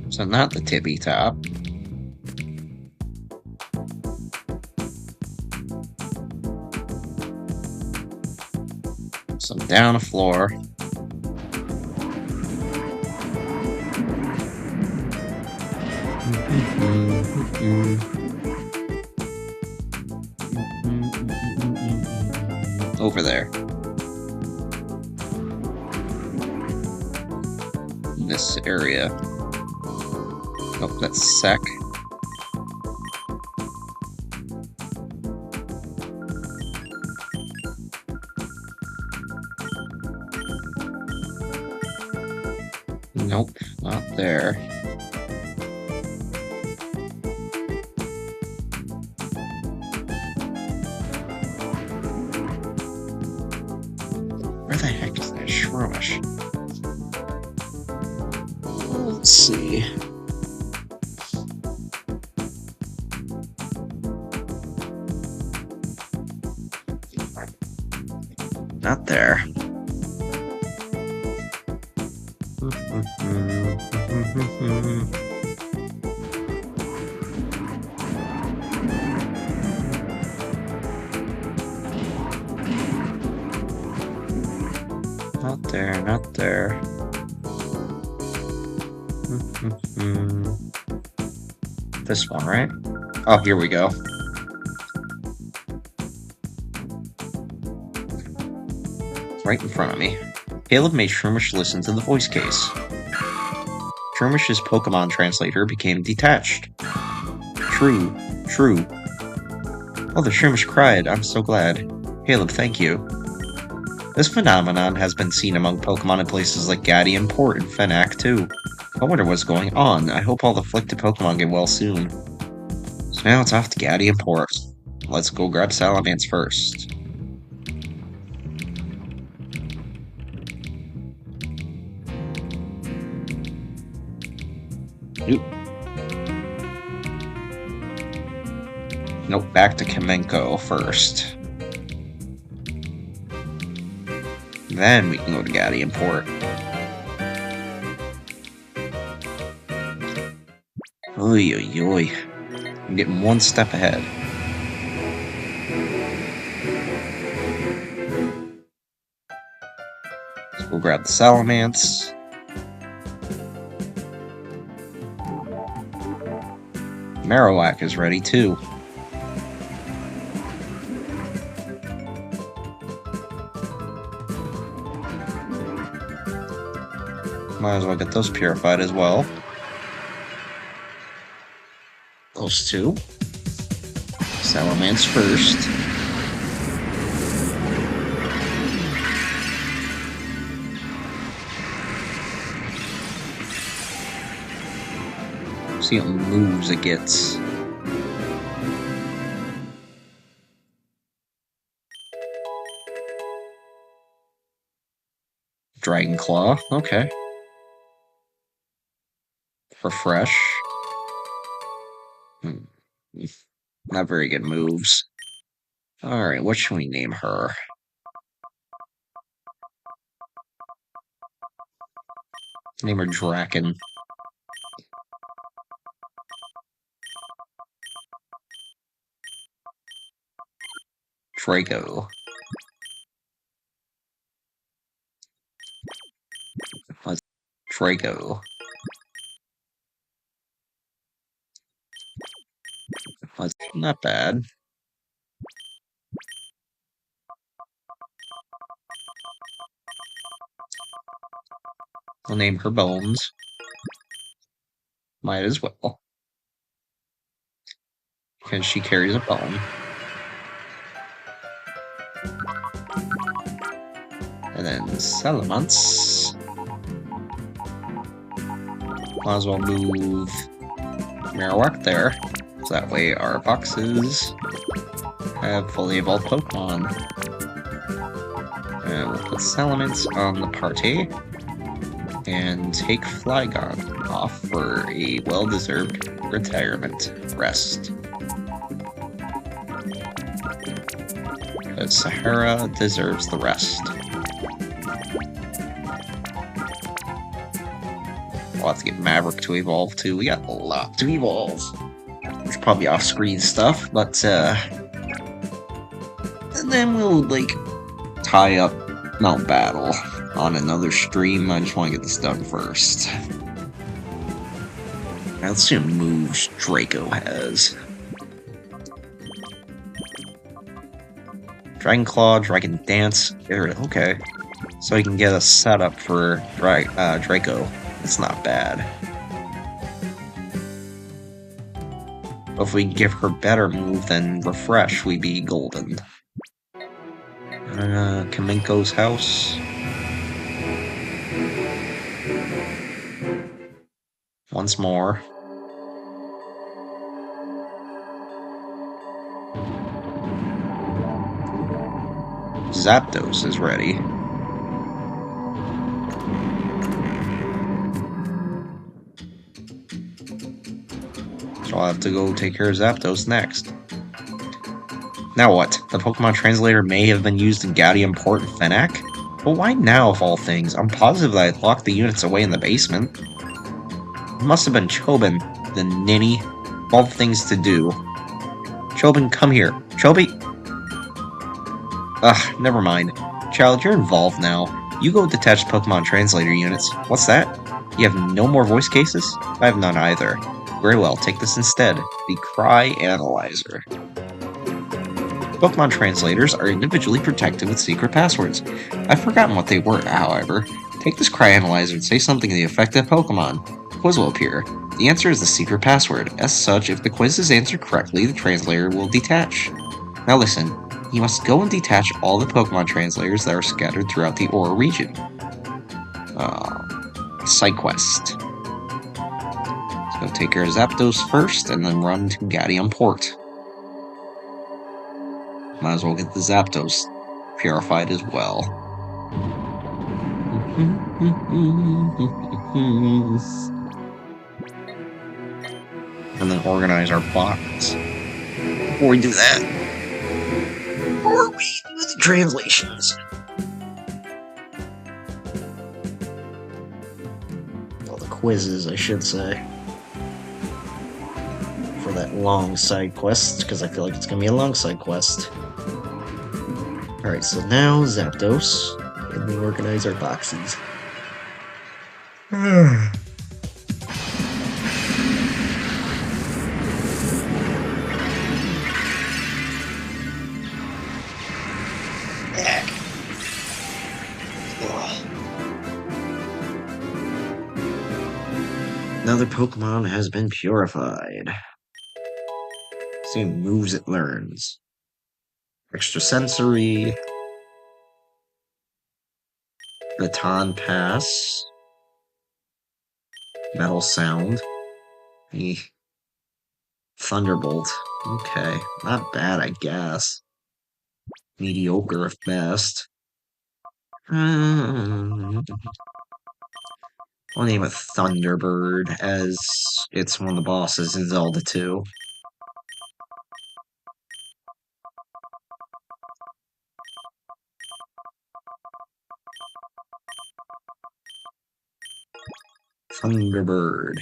So not the tippy top. So down a floor. Over there. In this area. Oh, that's sec. Nope, not there. Where the heck is that shroomish? Let's see. Not there. Not there, not there. This one, right? Oh, here we go. Right in front of me. Caleb made Shroomish listen to the voice case. Shroomish's Pokemon translator became detached. True. Oh, the Shroomish cried. I'm so glad. Caleb, thank you. This phenomenon has been seen among Pokemon in places like Gatium Port and Fenac, too. I wonder what's going on. I hope all the afflicted Pokemon get well soon. So now it's off to Gatium Port. Let's go grab Salamence first. Nope, back to Kamenko first. Then we can go to Gatium Port. Oy, oy, oy. I'm getting one step ahead. So we'll grab the Salamence. Marowak is ready too. Might as well get those purified as well. Those two. Salamence first. See how many moves it gets. Dragon Claw, okay. Refresh. Not very good moves. Alright, what should we name her? Name her Draken. Draco. Draco. Not bad. I'll name her Bones. Might as well. Because she carries a bone. And then Salamence. Might as well move Marowak there. So that way our boxes have fully evolved Pokemon. And we'll put Salamence on the party. And take Flygon off for a well-deserved retirement rest. Because Sahara deserves the rest. We'll have to get Maverick to evolve too. We got a lot to evolve. It's probably off-screen stuff, but and then we'll like tie up Mount Battle on another stream. I just want to get this done first. Now, let's see what moves Draco has. Dragon Claw, Dragon Dance. Okay. So he can get a setup for Draco. It's not bad. But if we give her better move than Refresh, we'd be golden. Kaminko's house. Once more. Zapdos is ready. So I'll have to go take care of Zapdos next. Now what? The Pokemon Translator may have been used in Gaudium Port and Fenac? But why now, of all things? I'm positive that I locked the units away in the basement. It must have been Chobin, the ninny. Of all things to do. Chobin, come here. Chobi! Ugh, never mind. Child, you're involved now. You go detach Pokemon Translator units. What's that? You have no more voice cases? I have none either. Very well, take this instead. The Cry Analyzer. Pokemon translators are individually protected with secret passwords. I've forgotten what they were, however. Take this Cry Analyzer and say something to the effect of Pokemon. A quiz will appear. The answer is the secret password. As such, if the quiz is answered correctly, the translator will detach. Now listen, you must go and detach all the Pokemon translators that are scattered throughout the Aura region. Side quest. So take care of Zapdos first, and then run to Gaudium Port. Might as well get the Zapdos purified as well. And then organize our box. Before we do that, before we do the translations. Well, the quizzes, I should say. For that long side quest, because I feel like it's going to be a long side quest. Alright, so now Zapdos, and we organize our boxes. Another Pokemon has been purified. See what moves it learns. Extrasensory. Baton Pass. Metal Sound. Thunderbolt. Okay, not bad, I guess. Mediocre if best. I'll name it Thunderbird, as it's one of the bosses in Zelda 2. Thunderbird.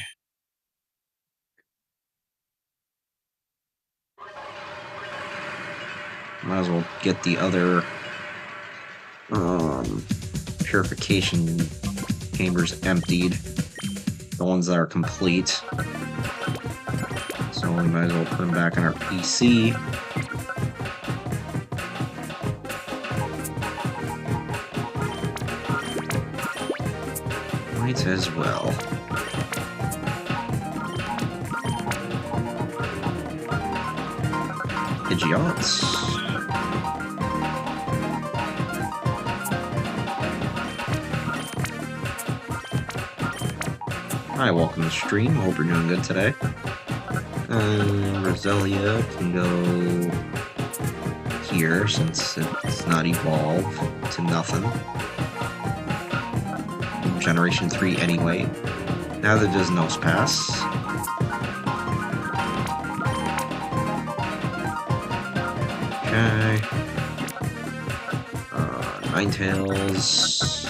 Might as well get the other purification chambers emptied. The ones that are complete. So we might as well put them back on our PC. Might as well. Pidgeots. Hi, welcome to the stream. Hope you're doing good today. Roselia can go here since it's not evolved to nothing. Generation 3 anyway. Now that does Nose Pass. Okay. Ninetales.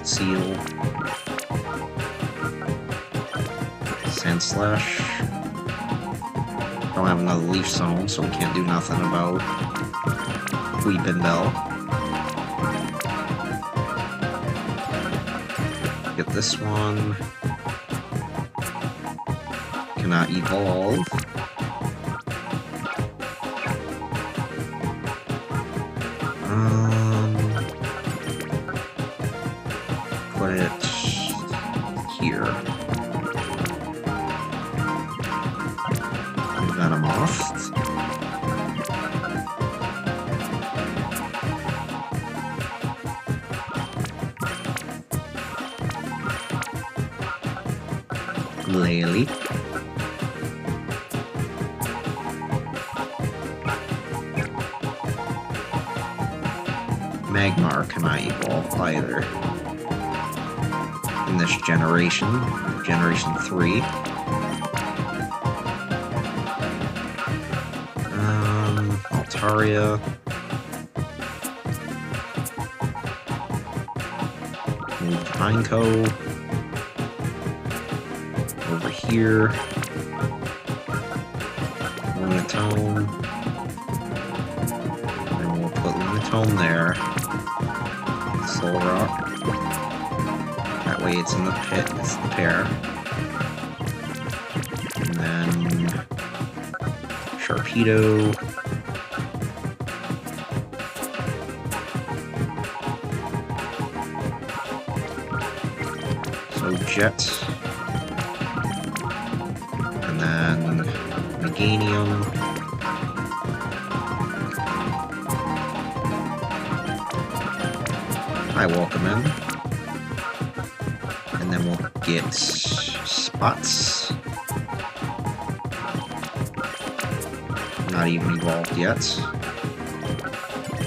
Seal. Sandslash. Don't have another Leaf Zone, so we can't do nothing about Weepin' Bell. Get this one. Cannot evolve. Put it here. Venomoth. Lily. Magmar cannot evolve either. In this generation, Generation 3. Altaria. Move Pineco. Over here. Lunatone. And we'll put Lunatone there. Solrock. That way it's in the pit, it's the pair. And then Sharpedo. So Jet. And then Meganium. Hi, welcome in. And then we'll get Spots. Not even evolved yet.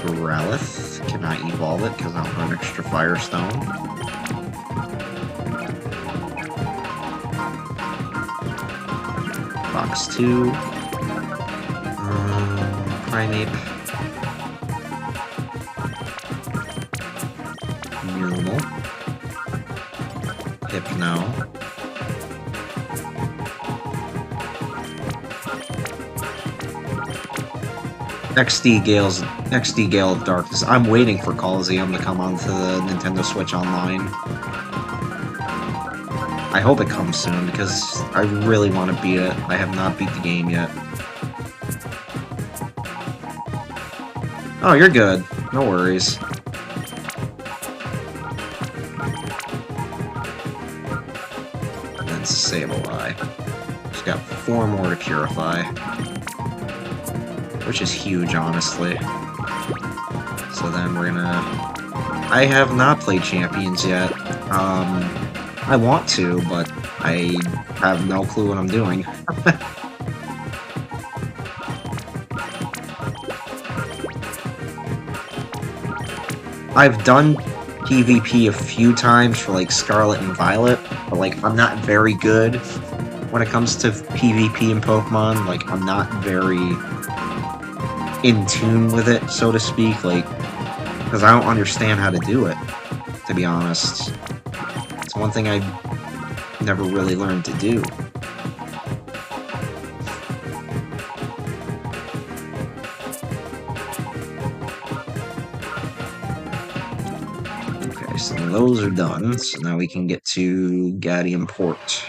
Growlithe. Cannot evolve it because I don't have an extra Firestone. Fox 2. Primeape. Normal. Hypno. XD Gale of Darkness. I'm waiting for Coliseum to come onto the Nintendo Switch Online. I hope it comes soon because I really want to beat it. I have not beat the game yet. Oh, you're good. No worries. And then Sableye. Just got 4 more to purify. Which is huge, honestly. So then we're gonna... I have not played Champions yet. I want to, but I have no clue what I'm doing. I've done PvP a few times for, like, Scarlet and Violet, but, like, I'm not very good when it comes to PvP in Pokemon. Like, I'm not very in tune with it, so to speak. Like, Because I don't understand how to do it, to be honest. It's one thing I never really learned to do. Okay, so those are done. So now we can get to Gadium Port.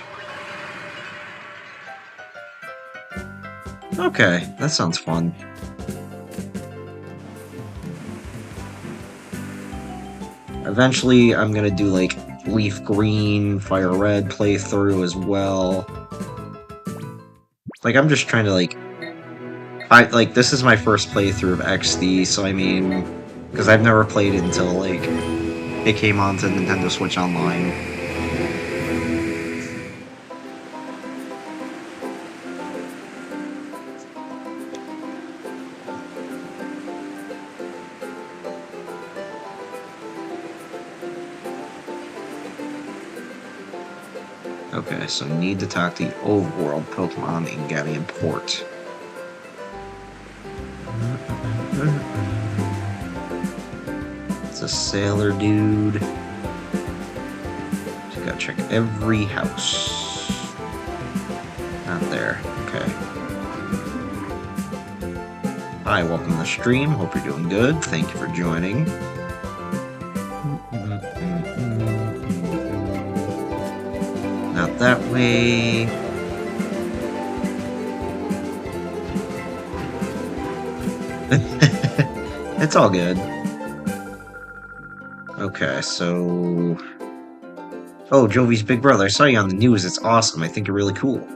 Okay, that sounds fun. Eventually, I'm gonna do like Leaf Green, Fire Red playthrough as well. Like, I'm just trying to like, this is my first playthrough of XD, so I mean, because I've never played it until like it came onto Nintendo Switch Online. Okay, so need to talk to the overworld Pokemon in Gadium Port. It's a sailor dude. So gotta check every house. Not there. Okay. Hi, welcome to the stream. Hope you're doing good. Thank you for joining. Not that way. It's all good. Okay, so... Oh, Jovi's big brother. I saw you on the news. It's awesome. I think you're really cool.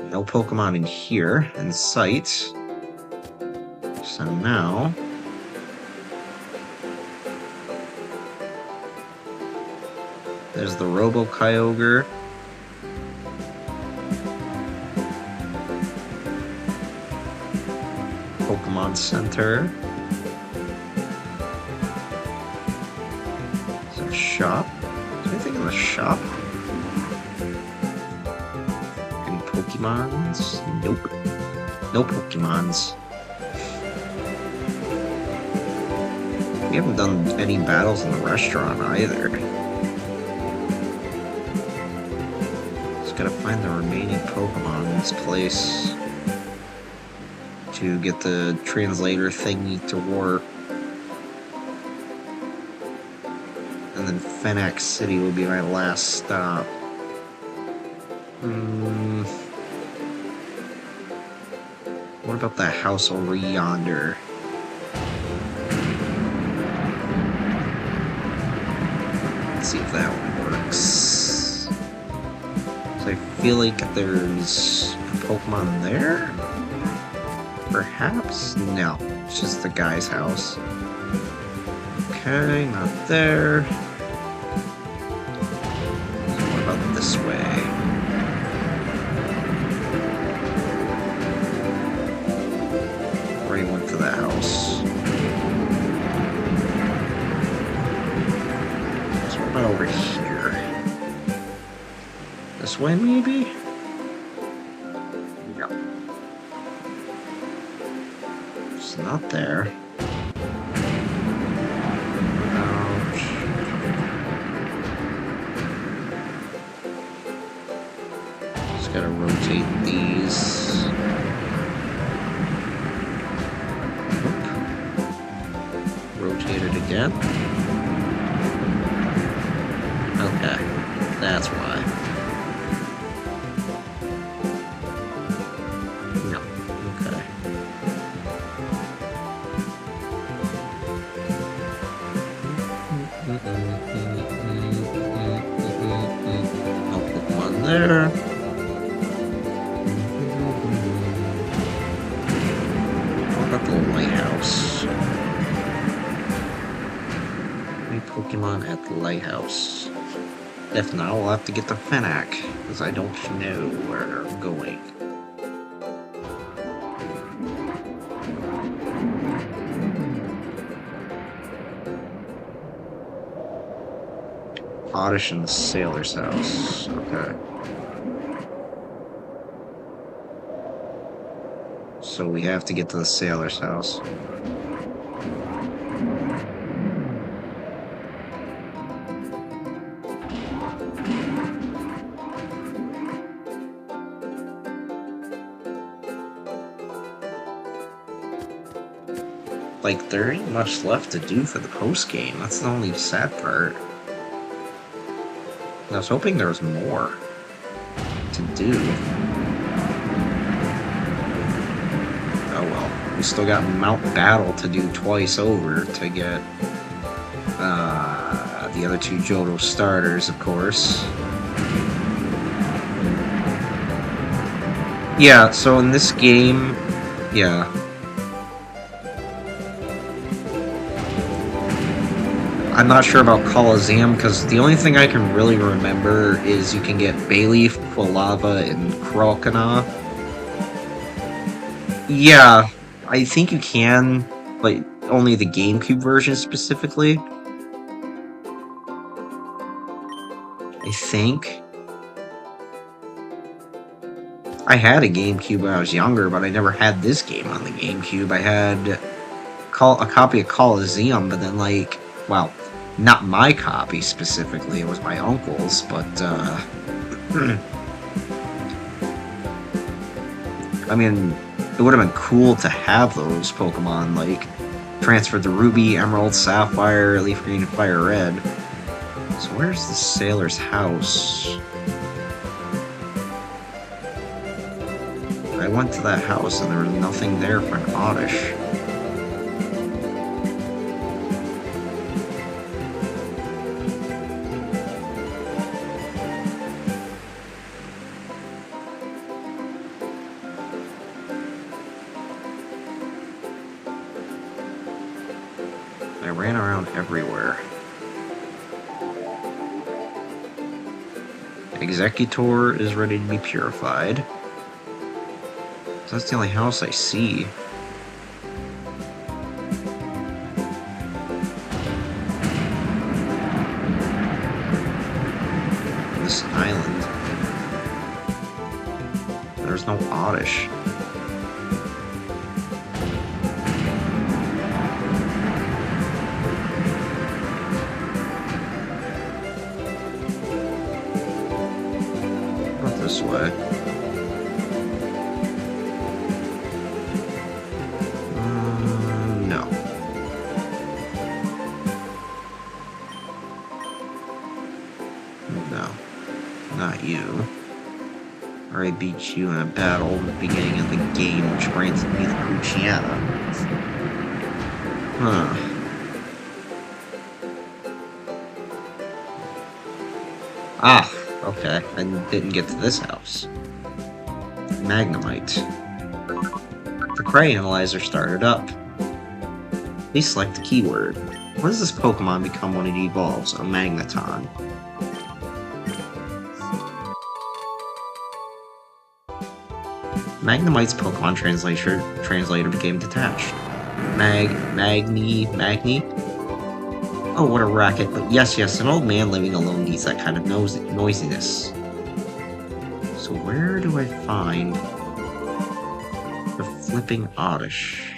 No Pokemon in here, in sight. So now... There's the Robo-Kyogre. Pokemon Center. Is there a shop? Is there anything in the shop? Any Pokemons? Nope. No Pokemons. We haven't done any battles in the restaurant either. Gotta find the remaining Pokemon in this place to get the translator thingy to work. And then Fenax City will be my last stop. What about that house over yonder? Let's see if that one works. I feel like there's a Pokemon there? Perhaps? No, it's just the guy's house. Okay, not there. What about this way? Already went to that house. So what about over here? This way, maybe? No. It's not there. Ouch. Just gotta rotate these. Oop. Rotate it again. Okay, that's why. There. What about the lighthouse? Any Pokemon at the lighthouse? If not, we'll have to get the Fenac, because I don't know where I'm going. Oddish in the sailor's house. Okay. So we have to get to the sailor's house. like, there ain't much left to do for the post-game. That's the only sad part. I was hoping there was more to do. Oh well. We still got Mount Battle to do twice over to get the other two Johto starters, of course. Yeah, so in this game, yeah. I'm not sure about Coliseum, because the only thing I can really remember is you can get Bayleaf, Quilava, and Croconaw. Yeah, I think you can, but only the GameCube version specifically. I think. I had a GameCube when I was younger, but I never had this game on the GameCube. I had a copy of Coliseum, but then, like, well, not my copy specifically, it was my uncle's, but, I mean, it would have been cool to have those Pokemon, like, transferred to Ruby, Emerald, Sapphire, Leaf Green, and Fire Red. So where's the sailor's house? I went to that house and there was nothing there for an Oddish. I ran around everywhere. Executor is ready to be purified. That's the only house I see. This island. There's no Oddish. Not this way. No. No. Not you. I already beat you in a battle at the beginning of the game, which granted me the Cruciana. Huh. Ah, okay. I didn't get to this house. Magnemite. The Cray Analyzer started up. Please select the keyword. What does this Pokemon become when it evolves? A Magneton. Magnemite's Pokemon translator became detached. Magni? Oh, what a racket. But yes, an old man living alone needs that kind of noisiness. So where do I find the flipping Oddish?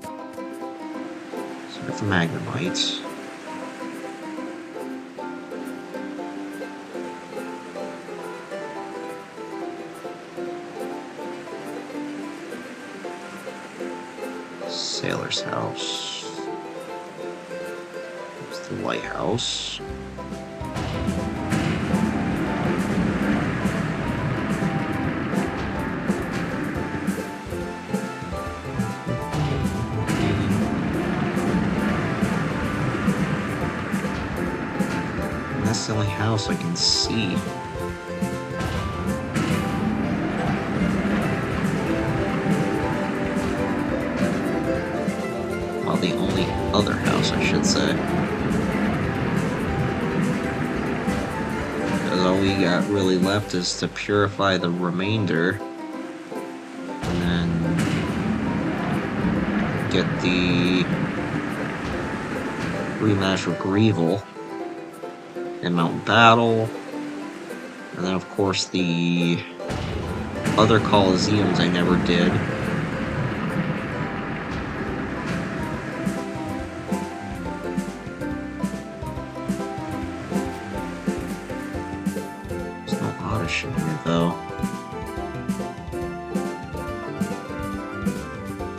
So with the Magnemite. Sailor's house. There's the lighthouse. And that's the only house I can see. The only other house, I should say. Because all we got really left is to purify the remainder. And then get the rematch with Greevil and Mount Battle. And then, of course, the other Coliseums I never did. Here, though.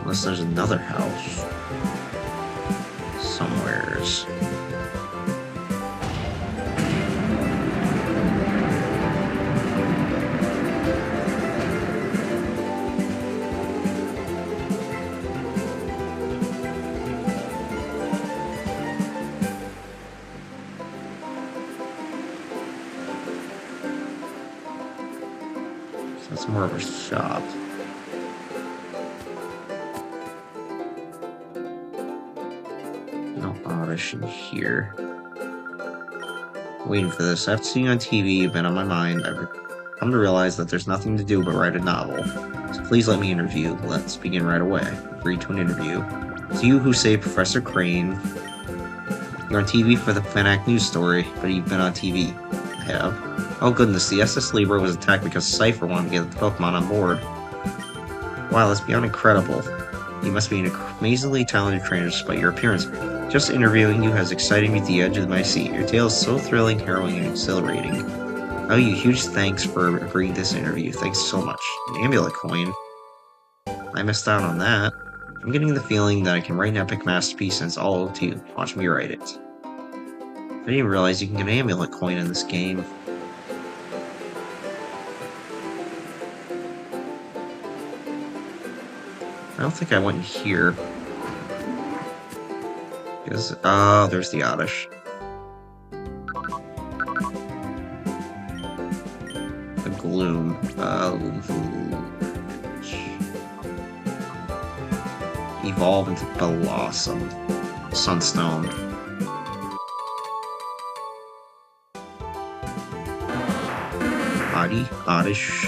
Unless there's another house. stairs. So that's more of a shop. No oddish in here. Waiting for this. After seeing on TV, you've been on my mind. I've come to realize that there's nothing to do but write a novel. So please let me interview. Let's begin right away. Agree to an interview. It's you who saved Professor Crane. You're on TV for the Fanac news story, but you've been on TV. I have. Oh goodness, the SS Libra was attacked because Cypher wanted to get the Pokemon on board. Wow, that's beyond incredible. You must be an amazingly talented trainer despite your appearance. Just interviewing you has excited me to the edge of my seat. Your tale is so thrilling, harrowing, and exhilarating. Oh, you huge thanks for agreeing to this interview. Thanks so much. An amulet coin. I missed out on that. I'm getting the feeling that I can write an epic masterpiece and it's all up to you. Watch me write it. I didn't realize you can get an amulet coin in this game. I don't think I went in here. Because, oh, there's the Oddish. The Gloom. Evolve into Blossom. Sunstone. Oddish.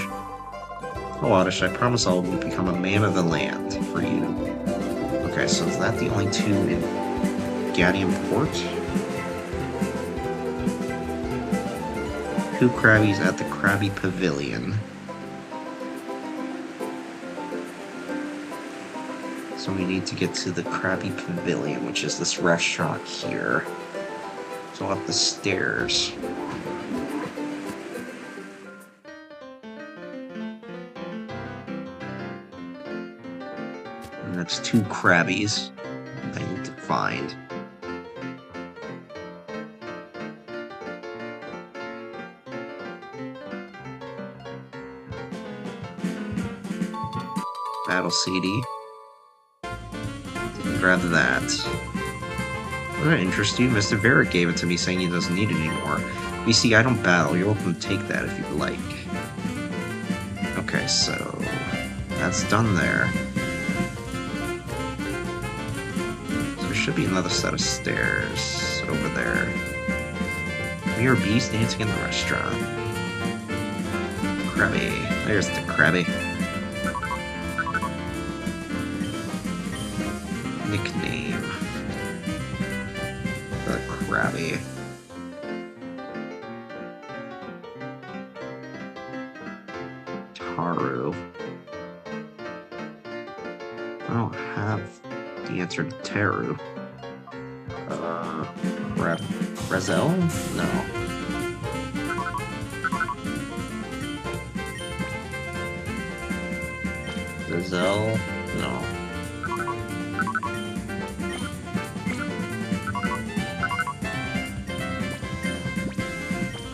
Oh, Oddish, I promise I'll become a man of the land for you. Okay, so is that the only two in Agate Port? Two Krabbies at the Krabby Pavilion. So we need to get to the Krabby Pavilion, which is this restaurant here. So up the stairs. And that's two Krabbies I need to find. Battle CD. Grab that. Does that interest you? Mr. Vera gave it to me saying he doesn't need it anymore. You see, I don't battle. You're welcome to take that if you'd like. Okay, so that's done there. So there should be another set of stairs over there. Mirror Beast dancing in the restaurant. Krabby. There's the Krabby. Nickname. The Krabby. Taru. I don't have the answer to Taru. Razel? No. Razel? No.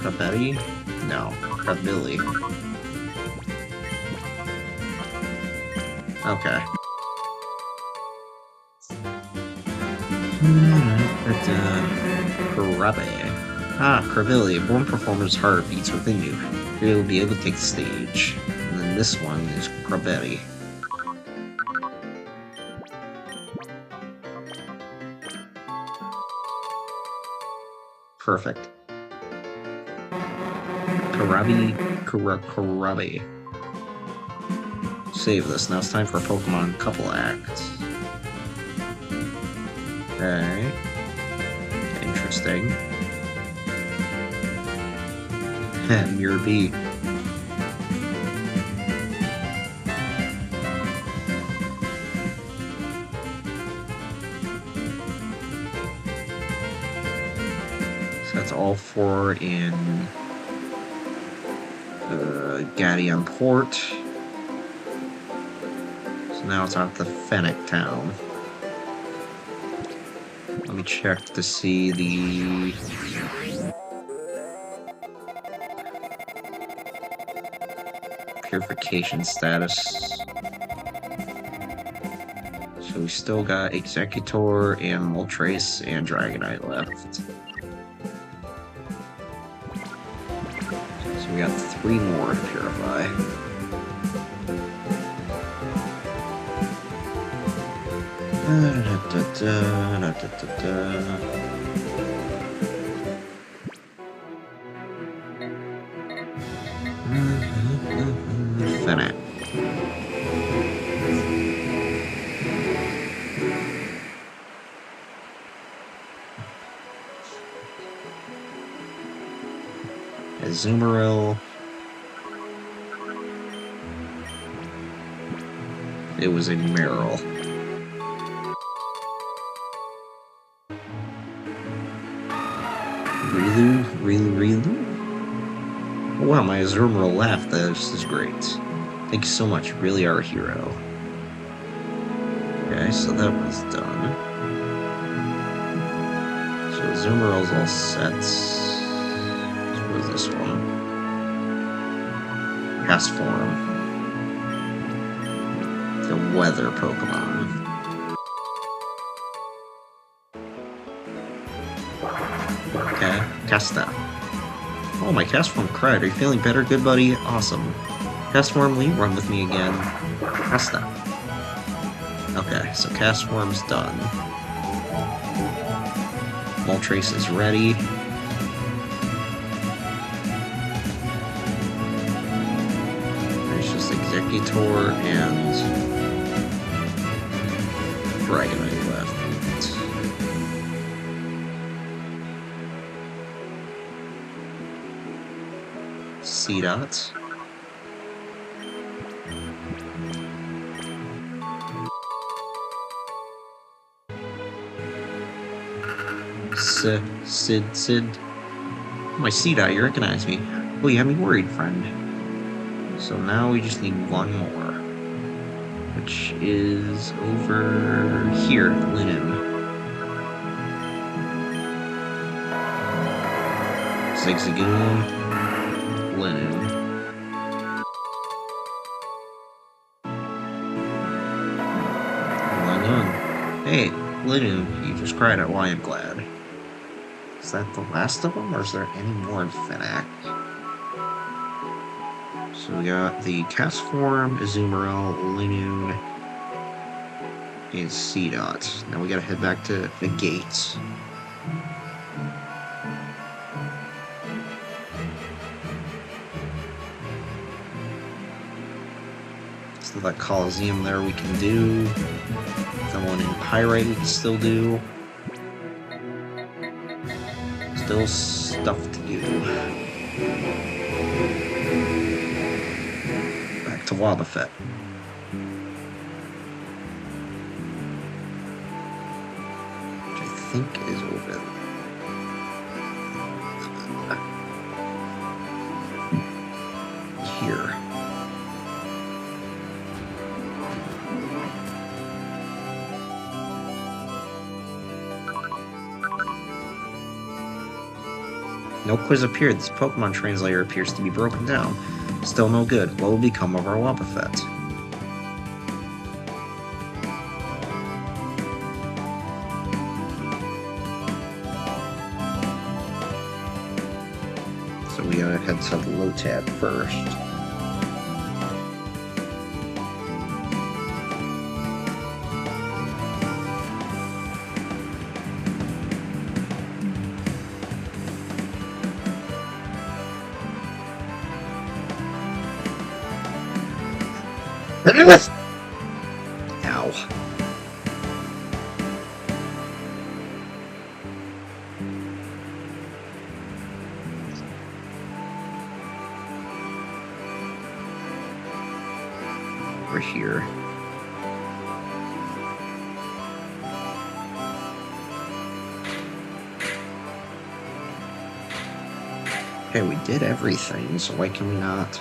Krabby? No. Krabbilly. Okay. Krabby. Ah, Krabbilly. A born performer's heart beats within you. You'll be able to take the stage. And then this one is Krabby. Perfect. Krabby. Save this. Now it's time for a Pokemon couple acts. Okay. Interesting. Mirror B. So that's all four in Agate Port. So now it's out the Fennec Town. Let me check to see the... purification status. So we still got Executor and Moltres and Dragonite left. So we got 3 more to purify. Fennec. Azumarill. It was a Meryl. Really? Oh, wow, my Azumarill laughed. This is great. Thank you so much. You really are a hero. Okay, so that was done. So Azumarill's all set. What is this one? Past form. The weather Pokemon. Okay, Casta. Oh, my Castform cried. Are you feeling better, good buddy? Awesome. Castform, will you run with me again? Casta. Okay, so Castform's done. Moltres is ready. There's just Executor and Dragonite left. C-Dot. Sid. My C-Dot, you recognize me. Oh, you have me worried, friend. So now we just need one more. Which is over here, Linen. Zigzagoon. Linen. Hey, Linen, you just cried out. Well, I am glad. Is that the last of them, or is there any more in Fennec? So we got the Castform, Azumarill, Linoon, and C-Dot. Now we gotta head back to the gates. So that Coliseum there we can do. The one in Pyrite we can still do. Still stuff to do. Back to Wobbuffet. Which I think is over here. No quiz appeared. This Pokemon translator appears to be broken down. Still no good. What will become of our Wobbuffet? So we gotta head to the Lotad first. Ow. Over here. Okay, we did everything, so why can we not?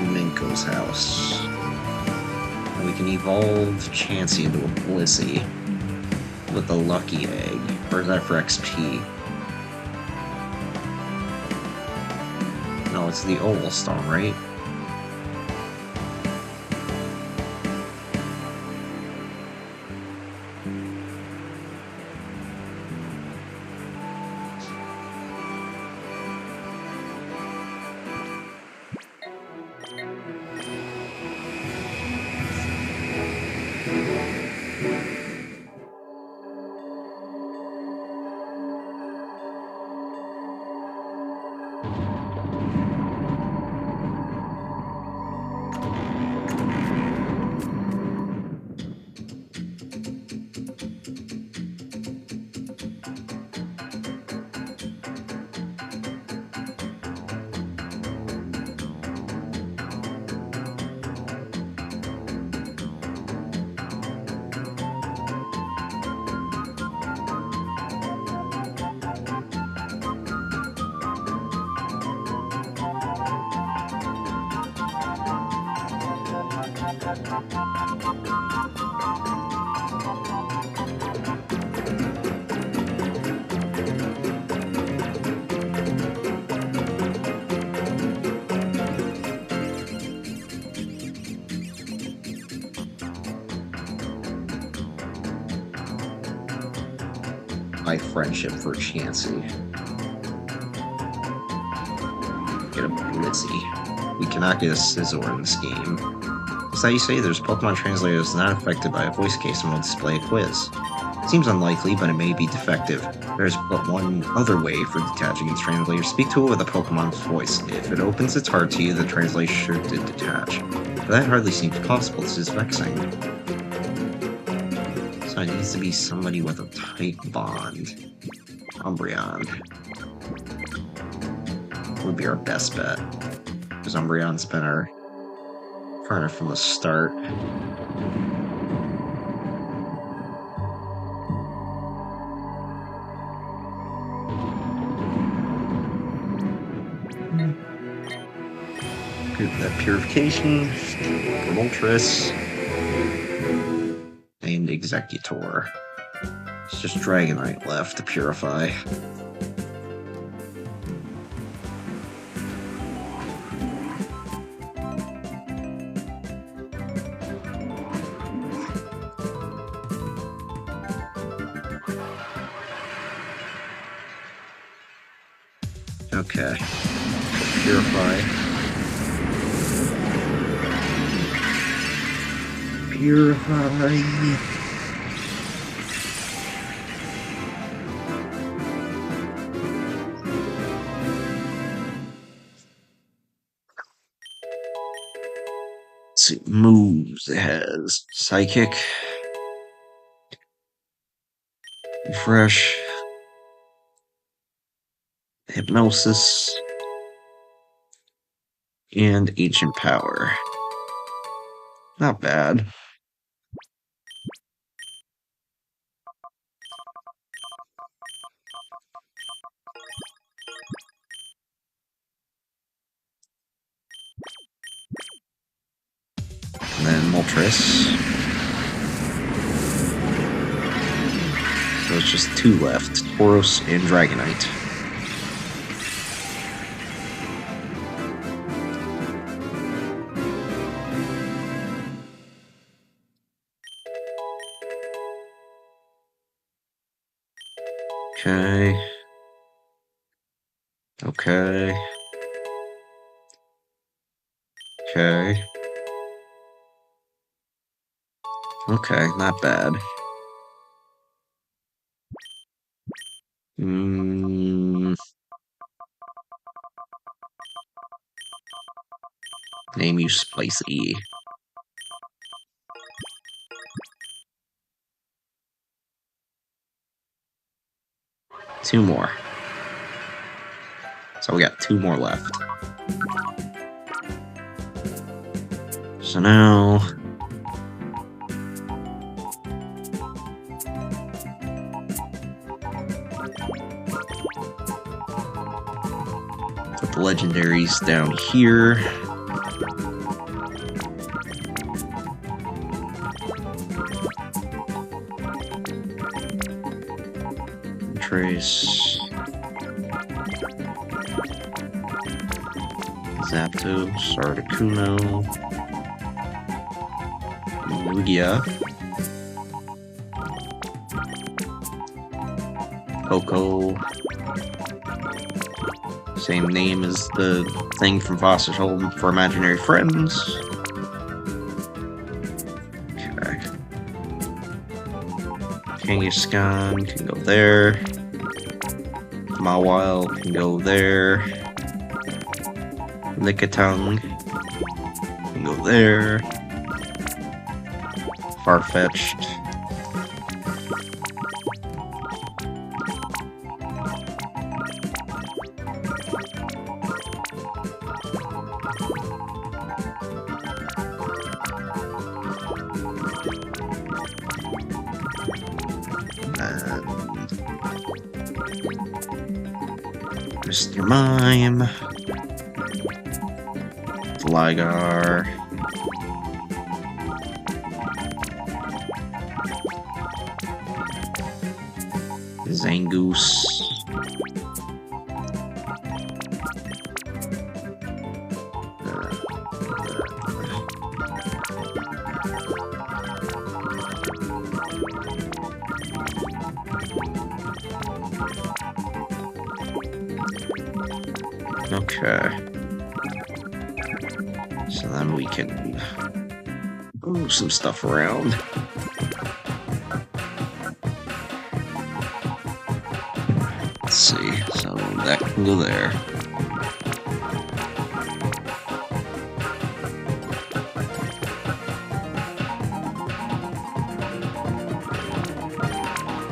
Minko's house. And we can evolve Chansey into a Blissey with the Lucky Egg. Or is that for XP? No, it's the Oval Stone, right? My friendship for Chansey. Get a Blissey. We cannot get a Scizor in this game. Is that you say there's Pokemon translators not affected by a voice case and will display a quiz? It seems unlikely, but it may be defective. There's but one other way for detaching its translator. Speak to it with a Pokemon's voice. If it opens its heart to you, the translation should detach. But that hardly seems possible. This is vexing. So it needs to be somebody with a type bond. Umbreon would be our best bet. Because Umbreon's been our partner from the start. Good, that purification, Moltres, and Executor. It's just Dragonite left to purify. Okay. Purify. Purify. Let's see, moves it has Psychic, Refresh, Hypnosis, and Ancient Power. Not bad. And then Moltres. So it's just two left, Tauros and Dragonite. Okay. Okay. Okay. Okay, not bad. Name you Spicy. Two more. So we got two more left. So now... put the legendaries down here. Trace. Zapdos, Articuno, Lugia, Poco. Same name as the thing from Foster's Home for Imaginary Friends. Okay. Kangaskhan can go there. Mawile can go there. Lickitung can go there. Farfetch'd. Mr. Mime, Ligar, Zangoose, okay. So then we can move some stuff around. Let's see, so that can go there.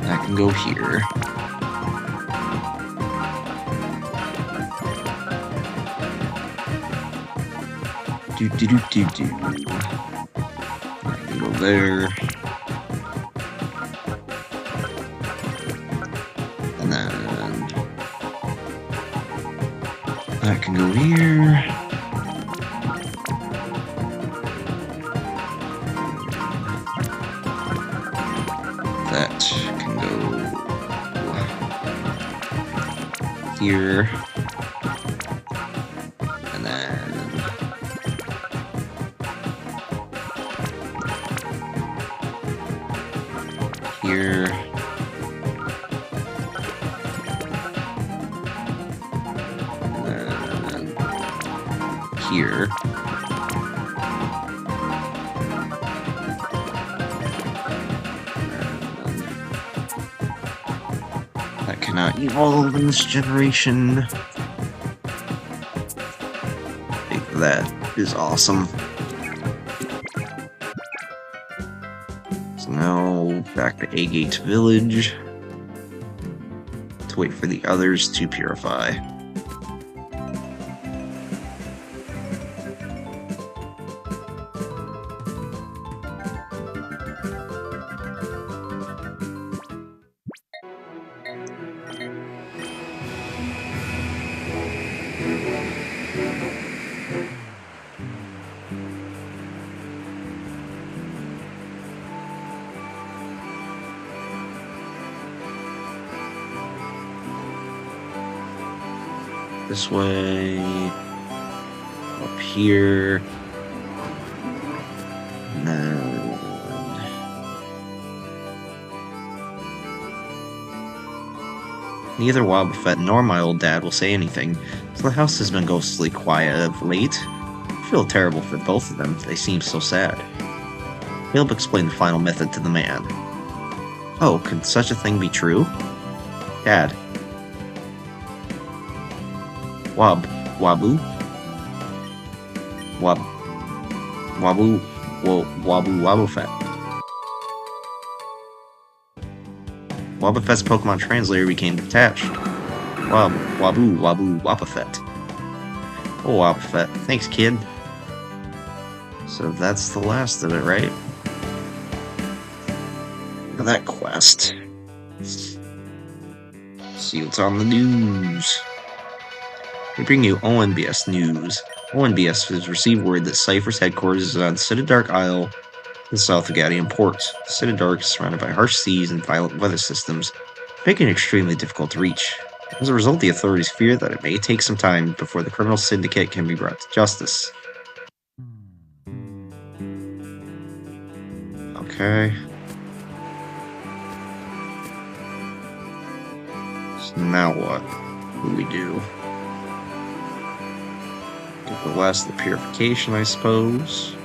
That can go here. Do. I can go there. And then that can go here. That can go here. And then here. And here. That cannot evolve in this generation. I think that is awesome. So now back to Agate Village to wait for the others to purify. This way, up here, and then neither Wobbuffet nor my old dad will say anything, so the house has been ghostly quiet of late. I feel terrible for both of them, they seem so sad. Caleb explained the final method to the man. Oh, could such a thing be true? Dad. Wobbuffet. Wobbuffet's Pokemon translator became detached. Wobbuffet. Oh, Wobbuffet. Thanks, kid. So that's the last of it, right? Look at that quest. See what's on the news. We bring you ONBS news. ONBS has received word that Cypher's headquarters is on Citadark Isle in south of Gatium Port. Citadark is surrounded by harsh seas and violent weather systems. making it extremely difficult to reach. As a result, the authorities fear that it may take some time before the criminal syndicate can be brought to justice. Okay. So now what? What do we do? Get the last of the purification, I suppose.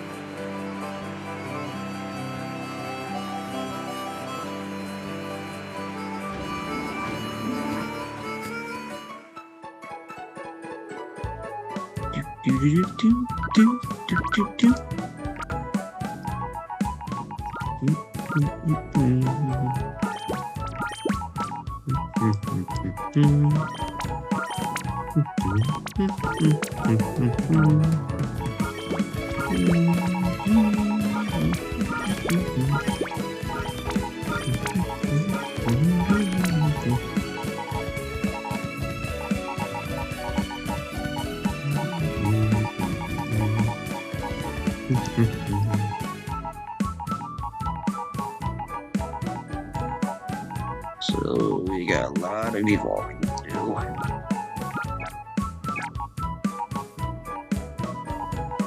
So we got a lot of evolving to do.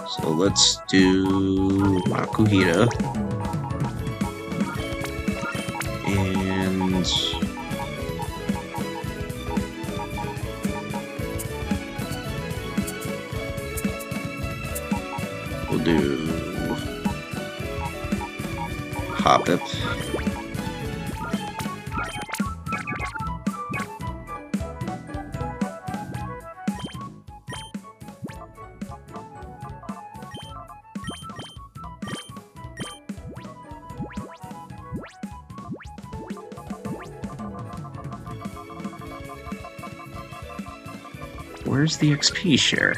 So let's do Makuhita. And we'll do Hoppip. Where's the XP share?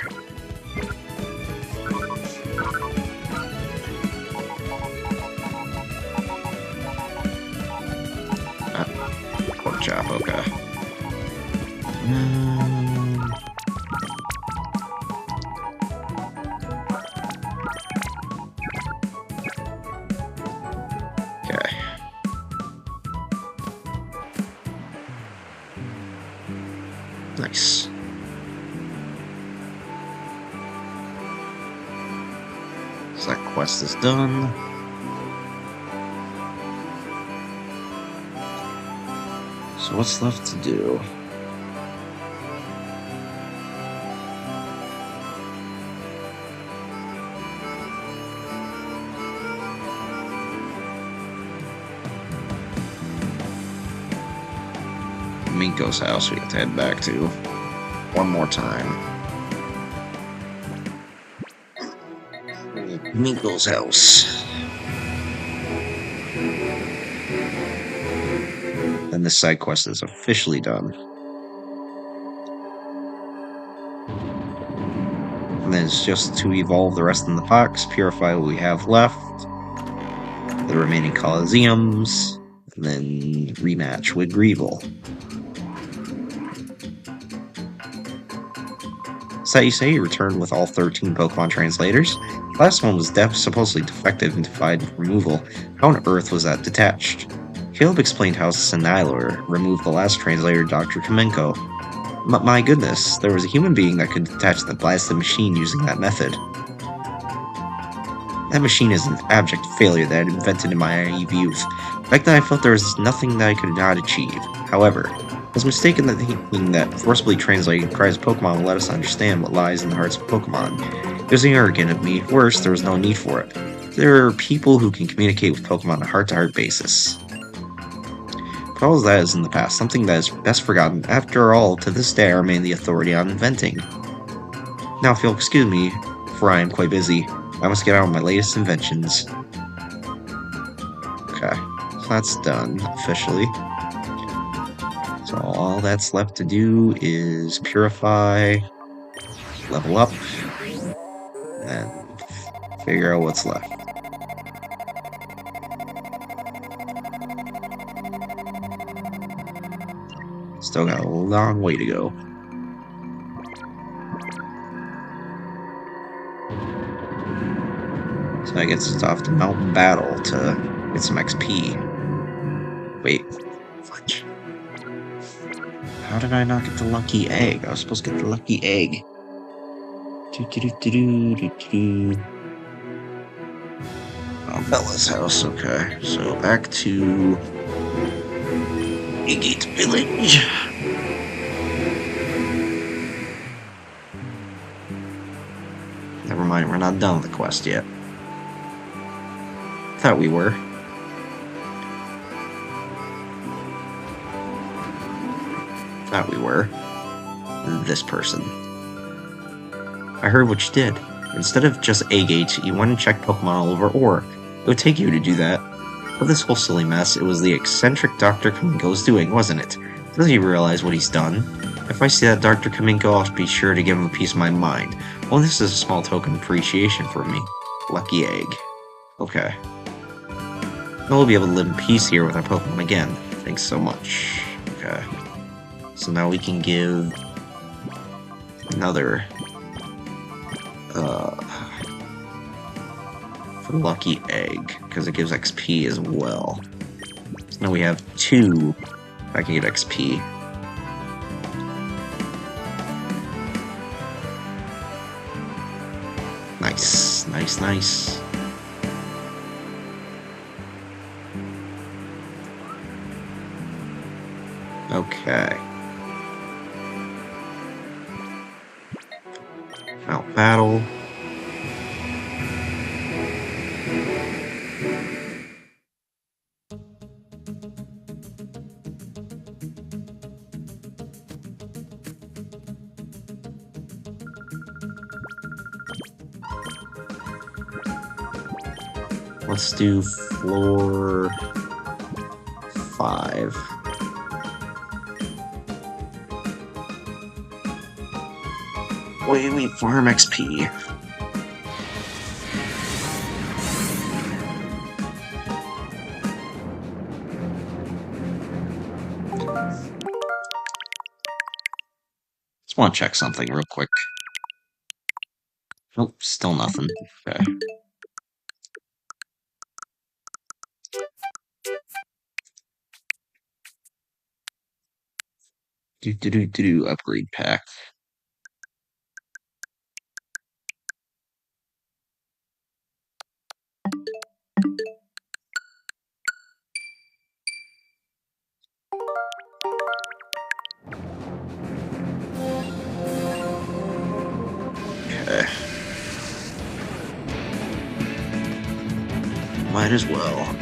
Pork chop, okay. Okay. Nice. So that quest is done. So what's left to do? Minko's house we have to head back to one more time. Minko's house. Then this side quest is officially done. And then it's just to evolve the rest in the box, purify what we have left, the remaining Coliseums, and then rematch with Greevil. So you say you returned with all 13 Pokemon translators? The last one was supposedly defective and defied removal. How on earth was that detached? Caleb explained how Siniler removed the last translator, Dr. Kamenko. My goodness, there was a human being that could detach the blasted machine using that method. That machine is an abject failure that I had invented in my naive youth. Back then I felt there was nothing that I could not achieve. However, I was mistaken in thinking that forcibly translating the cries of Pokemon would let us understand what lies in the hearts of Pokemon. It was arrogant of me. Worse, there was no need for it. There are people who can communicate with Pokemon on a heart-to-heart basis. But all of that is in the past, something that is best forgotten. After all, to this day I remain the authority on inventing. Now if you'll excuse me, for I am quite busy, I must get out on my latest inventions. Okay, so that's done, officially. So all that's left to do is purify, level up, and figure out what's left. Still got a long way to go. So I guess it's off to Mountain Battle to get some XP. Wait, fudge. How did I not get the lucky egg? I was supposed to get the lucky egg. Oh, Bella's house, okay. So back to Agate Village. Never mind, we're not done with the quest yet. Thought we were. This person. I heard what you did. Instead of just Agate, you went and checked Pokemon all over Orc. It would take you to do that. For this whole silly mess, it was the eccentric Dr. Kamingo's doing, wasn't it? Does he realize what he's done? If I see that Dr. Kamingo, I'll be sure to give him a piece of my mind. Well, this is a small token of appreciation for me. Lucky egg. Okay. Now we'll be able to live in peace here with our Pokemon again. Thanks so much. Okay. So now we can give another for lucky egg, because it gives XP as well. So now we have 2 I can get XP. Nice, nice, nice. Okay. Now battle. Let's do floor 5. Wait, farm XP. Just want to check something real quick. Nope, still nothing. Okay. Upgrade pack. Okay. Might as well.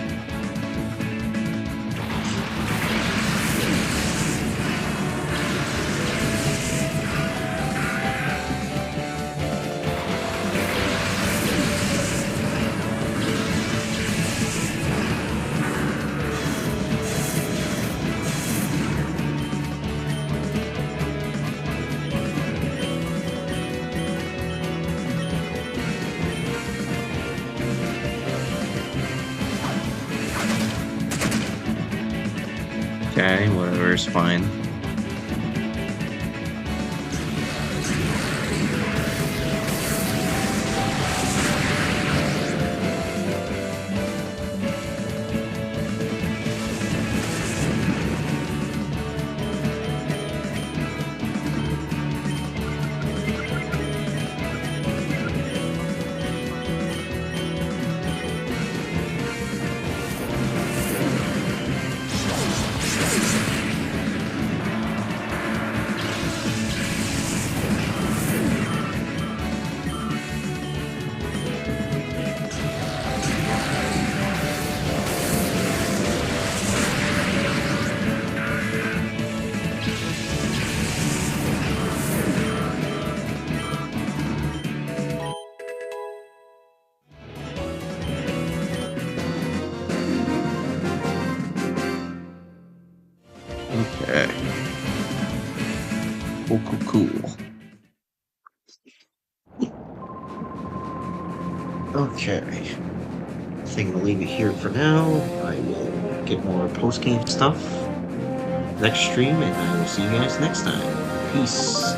Okay, whatever is fine. Okay. Cool. Okay. I think I'll leave it here for now. I will get more post-game stuff next stream, and I will see you guys next time. Peace.